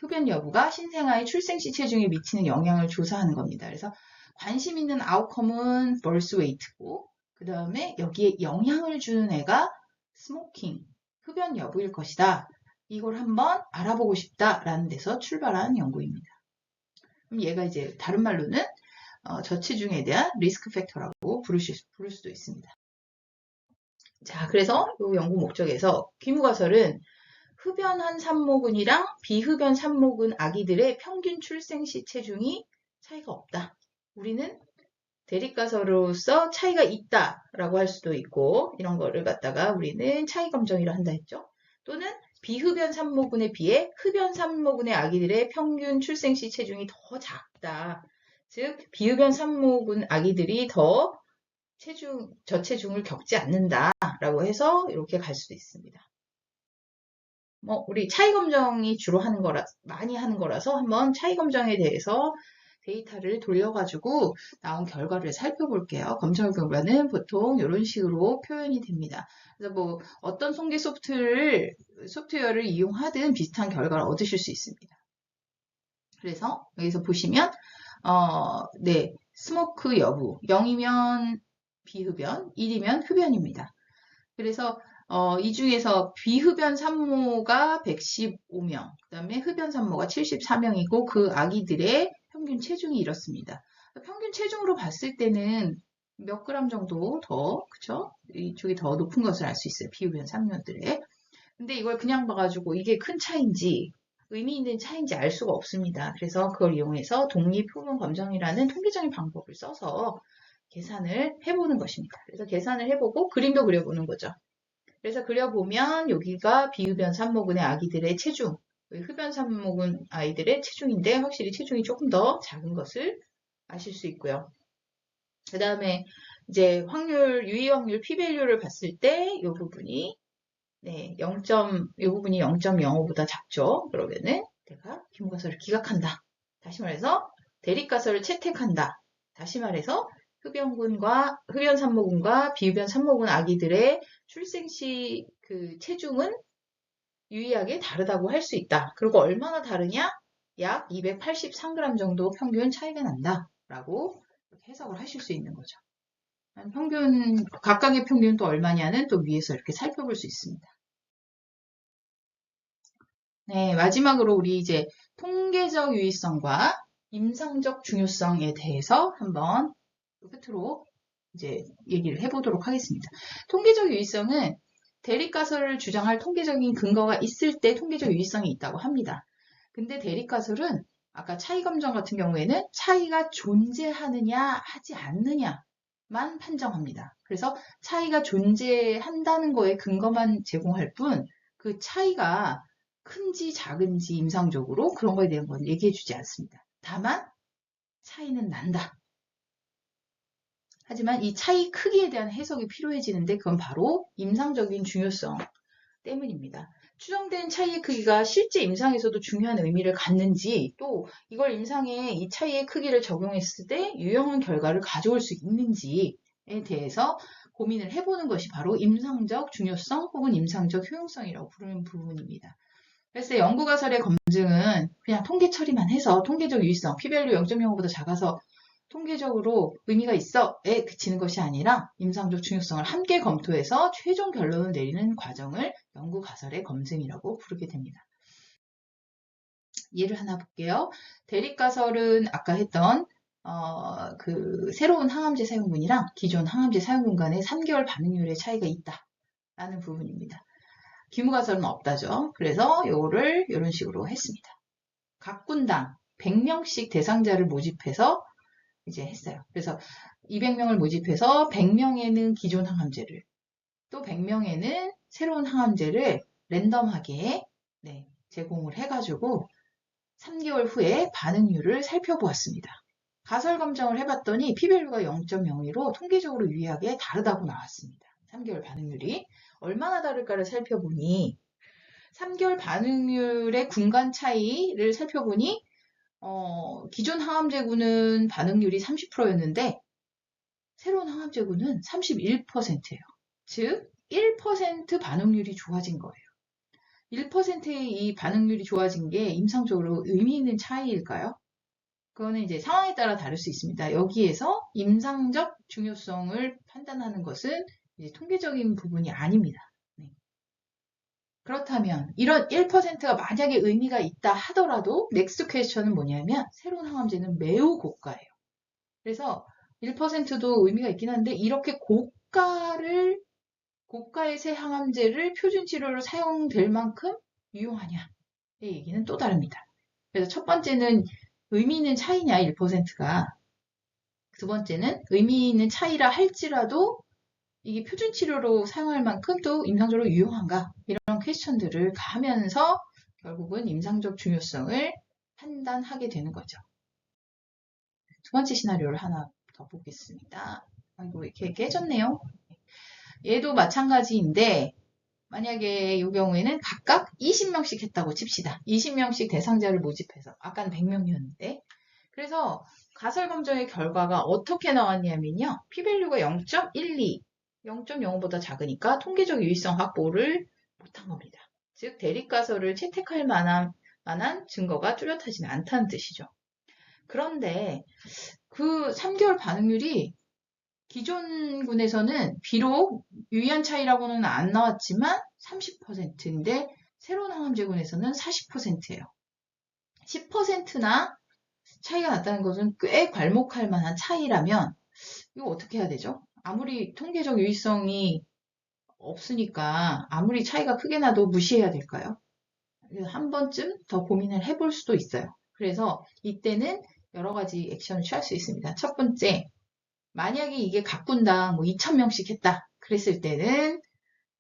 흡연 여부가 신생아의 출생 시 체중에 미치는 영향을 조사하는 겁니다. 그래서 관심 있는 아웃컴은 birth weight고 그 다음에 여기에 영향을 주는 애가 스모킹, 흡연 여부일 것이다. 이걸 한번 알아보고 싶다라는 데서 출발한 연구입니다. 그럼 얘가 이제 다른 말로는 저체중에 대한 리스크 팩터라고 부를 수도 있습니다. 자, 그래서 이 연구 목적에서 귀무가설은 흡연한 산모군이랑 비흡연 산모군 아기들의 평균 출생 시 체중이 차이가 없다. 우리는 대립가설로서 차이가 있다라고 할 수도 있고 이런 거를 갖다가 우리는 차이 검정이라 한다 했죠. 또는 비흡연 산모군에 비해 흡연 산모군의 아기들의 평균 출생 시 체중이 더 작다. 즉 비흡연 산모군 아기들이 더 저체중을 겪지 않는다라고 해서 이렇게 갈 수도 있습니다. 우리 차이 검정이 주로 많이 하는 거라서 한번 차이 검정에 대해서 데이터를 돌려가지고 나온 결과를 살펴볼게요. 검사 결과는 보통 이런 식으로 표현이 됩니다. 그래서 뭐 어떤 통계 소프트웨어를 이용하든 비슷한 결과를 얻으실 수 있습니다. 그래서 여기서 보시면 네, 스모크 여부 0이면 비흡연, 1이면 흡연입니다. 그래서 이 중에서 비흡연 산모가 115명, 그 다음에 흡연 산모가 74명이고 그 아기들의 평균 체중이 이렇습니다. 평균 체중으로 봤을 때는 몇 그램 정도 더, 그쵸? 이쪽이 더 높은 것을 알 수 있어요. 비흡연 산모들의. 근데 이걸 그냥 봐가지고 이게 큰 차이인지 의미 있는 차이인지 알 수가 없습니다. 그래서 그걸 이용해서 독립표본 검정이라는 통계적인 방법을 써서 계산을 해보는 것입니다. 그래서 계산을 해보고 그림도 그려보는 거죠. 그래서 그려보면 여기가 비흡연 산모군의 아기들의 체중, 흡연 산모군 아이들의 체중인데 확실히 체중이 조금 더 작은 것을 아실 수 있고요. 그 다음에 이제 확률, 유의 확률, p-value를 봤을 때 이 부분이 네, 이 부분이 0.05보다 작죠. 그러면은 내가 기무가설을 기각한다. 다시 말해서 대립가설을 채택한다. 다시 말해서 흡연 산모군과 비흡연 산모군 아기들의 출생 시 그 체중은 유의하게 다르다고 할 수 있다. 그리고 얼마나 다르냐? 약 283g 정도 평균 차이가 난다. 라고 해석을 하실 수 있는 거죠. 각각의 평균은 또 얼마냐는 또 위에서 이렇게 살펴볼 수 있습니다. 네, 마지막으로 우리 이제 통계적 유의성과 임상적 중요성에 대해서 한번 끝으로 이제 얘기를 해보도록 하겠습니다. 통계적 유의성은 대립가설을 주장할 통계적인 근거가 있을 때 통계적 유의성이 있다고 합니다. 근데 대립가설은 아까 차이 검정 같은 경우에는 차이가 존재하느냐 하지 않느냐만 판정합니다. 그래서 차이가 존재한다는 거에 근거만 제공할 뿐 그 차이가 큰지 작은지 임상적으로 그런 거에 대한 건 얘기해 주지 않습니다. 다만 차이는 난다. 하지만 이 차이 크기에 대한 해석이 필요해지는데 그건 바로 임상적인 중요성 때문입니다. 추정된 차이의 크기가 실제 임상에서도 중요한 의미를 갖는지 또 이걸 임상에 이 차이의 크기를 적용했을 때 유용한 결과를 가져올 수 있는지에 대해서 고민을 해보는 것이 바로 임상적 중요성 혹은 임상적 효용성이라고 부르는 부분입니다. 그래서 연구가설의 검증은 그냥 통계 처리만 해서 통계적 유의성, p-value 0.05보다 작아서 통계적으로 의미가 있어에 그치는 것이 아니라 임상적 중요성을 함께 검토해서 최종 결론을 내리는 과정을 연구가설의 검증이라고 부르게 됩니다. 예를 하나 볼게요. 대립가설은 아까 했던 그 새로운 항암제 사용군이랑 기존 항암제 사용군 간의 3개월 반응률의 차이가 있다라는 부분입니다. 기무가설은 없다죠. 그래서 요거를 이런 식으로 했습니다. 각 군당 100명씩 대상자를 모집해서 이제 했어요. 그래서 200명을 모집해서 100명에는 기존 항암제를 또 100명에는 새로운 항암제를 랜덤하게 제공을 해가지고 3개월 후에 반응률을 살펴보았습니다. 가설 검정을 해봤더니 p-value가 0.02로 통계적으로 유의하게 다르다고 나왔습니다. 3개월 반응률이 얼마나 다를까를 살펴보니 3개월 반응률의 군간 차이를 살펴보니 기존 항암제군은 반응률이 30%였는데 새로운 항암제군은 31%예요. 즉 1% 반응률이 좋아진 거예요. 1%의 이 반응률이 좋아진 게 임상적으로 의미 있는 차이일까요? 그거는 이제 상황에 따라 다를 수 있습니다. 여기에서 임상적 중요성을 판단하는 것은 이제 통계적인 부분이 아닙니다. 네. 그렇다면 이런 1%가 만약에 의미가 있다 하더라도 넥스트 퀘스천은 뭐냐면 새로운 항암제는 매우 고가예요. 그래서 1%도 의미가 있긴 한데 이렇게 고가의 새 항암제를 표준치료로 사용될 만큼 유용하냐? 이 얘기는 또 다릅니다. 그래서 첫 번째는 의미 있는 차이냐 1%가 두 번째는 의미 있는 차이라 할지라도 이게 표준치료로 사용할 만큼 또 임상적으로 유용한가 이런 퀘스천들을 가하면서 결국은 임상적 중요성을 판단하게 되는 거죠. 두 번째 시나리오를 하나 더 보겠습니다. 아이고 이렇게 깨졌네요. 얘도 마찬가지인데 만약에 이 경우에는 각각 20명씩 했다고 칩시다. 20명씩 대상자를 모집해서 아까는 100명이었는데 그래서 가설 검정의 결과가 어떻게 나왔냐면요. p-value가 0.12, 0.05보다 작으니까 통계적 유의성 확보를 못한 겁니다. 즉 대립가설을 채택할 만한 증거가 뚜렷하지는 않다는 뜻이죠. 그런데 그 3개월 반응률이 기존군에서는 비록 유의한 차이라고는 안 나왔지만 30%인데 새로운 항암제군에서는 40%예요. 10%나 차이가 났다는 것은 꽤 괄목할 만한 차이라면 이거 어떻게 해야 되죠? 아무리 통계적 유의성이 없으니까 아무리 차이가 크게 나도 무시해야 될까요? 한 번쯤 더 고민을 해볼 수도 있어요. 그래서 이때는 여러 가지 액션을 취할 수 있습니다. 첫 번째, 만약에 이게 각 군당 뭐 2,000명씩 했다. 그랬을 때는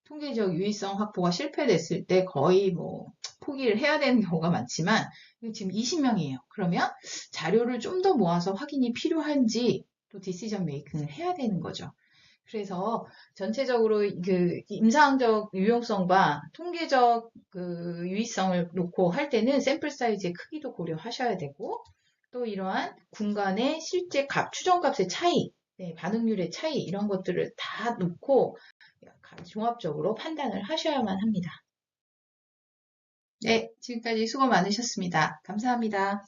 통계적 유의성 확보가 실패됐을 때 거의 뭐 포기를 해야 되는 경우가 많지만 지금 20명이에요. 그러면 자료를 좀 더 모아서 확인이 필요한지 또 디시전 메이킹을 해야 되는 거죠. 그래서 전체적으로 그 임상적 유용성과 통계적 그 유의성을 놓고 할 때는 샘플 사이즈의 크기도 고려하셔야 되고 또 이러한 군간의 실제 추정값의 차이, 반응률의 차이 이런 것들을 다 놓고 종합적으로 판단을 하셔야만 합니다. 네, 지금까지 수고 많으셨습니다. 감사합니다.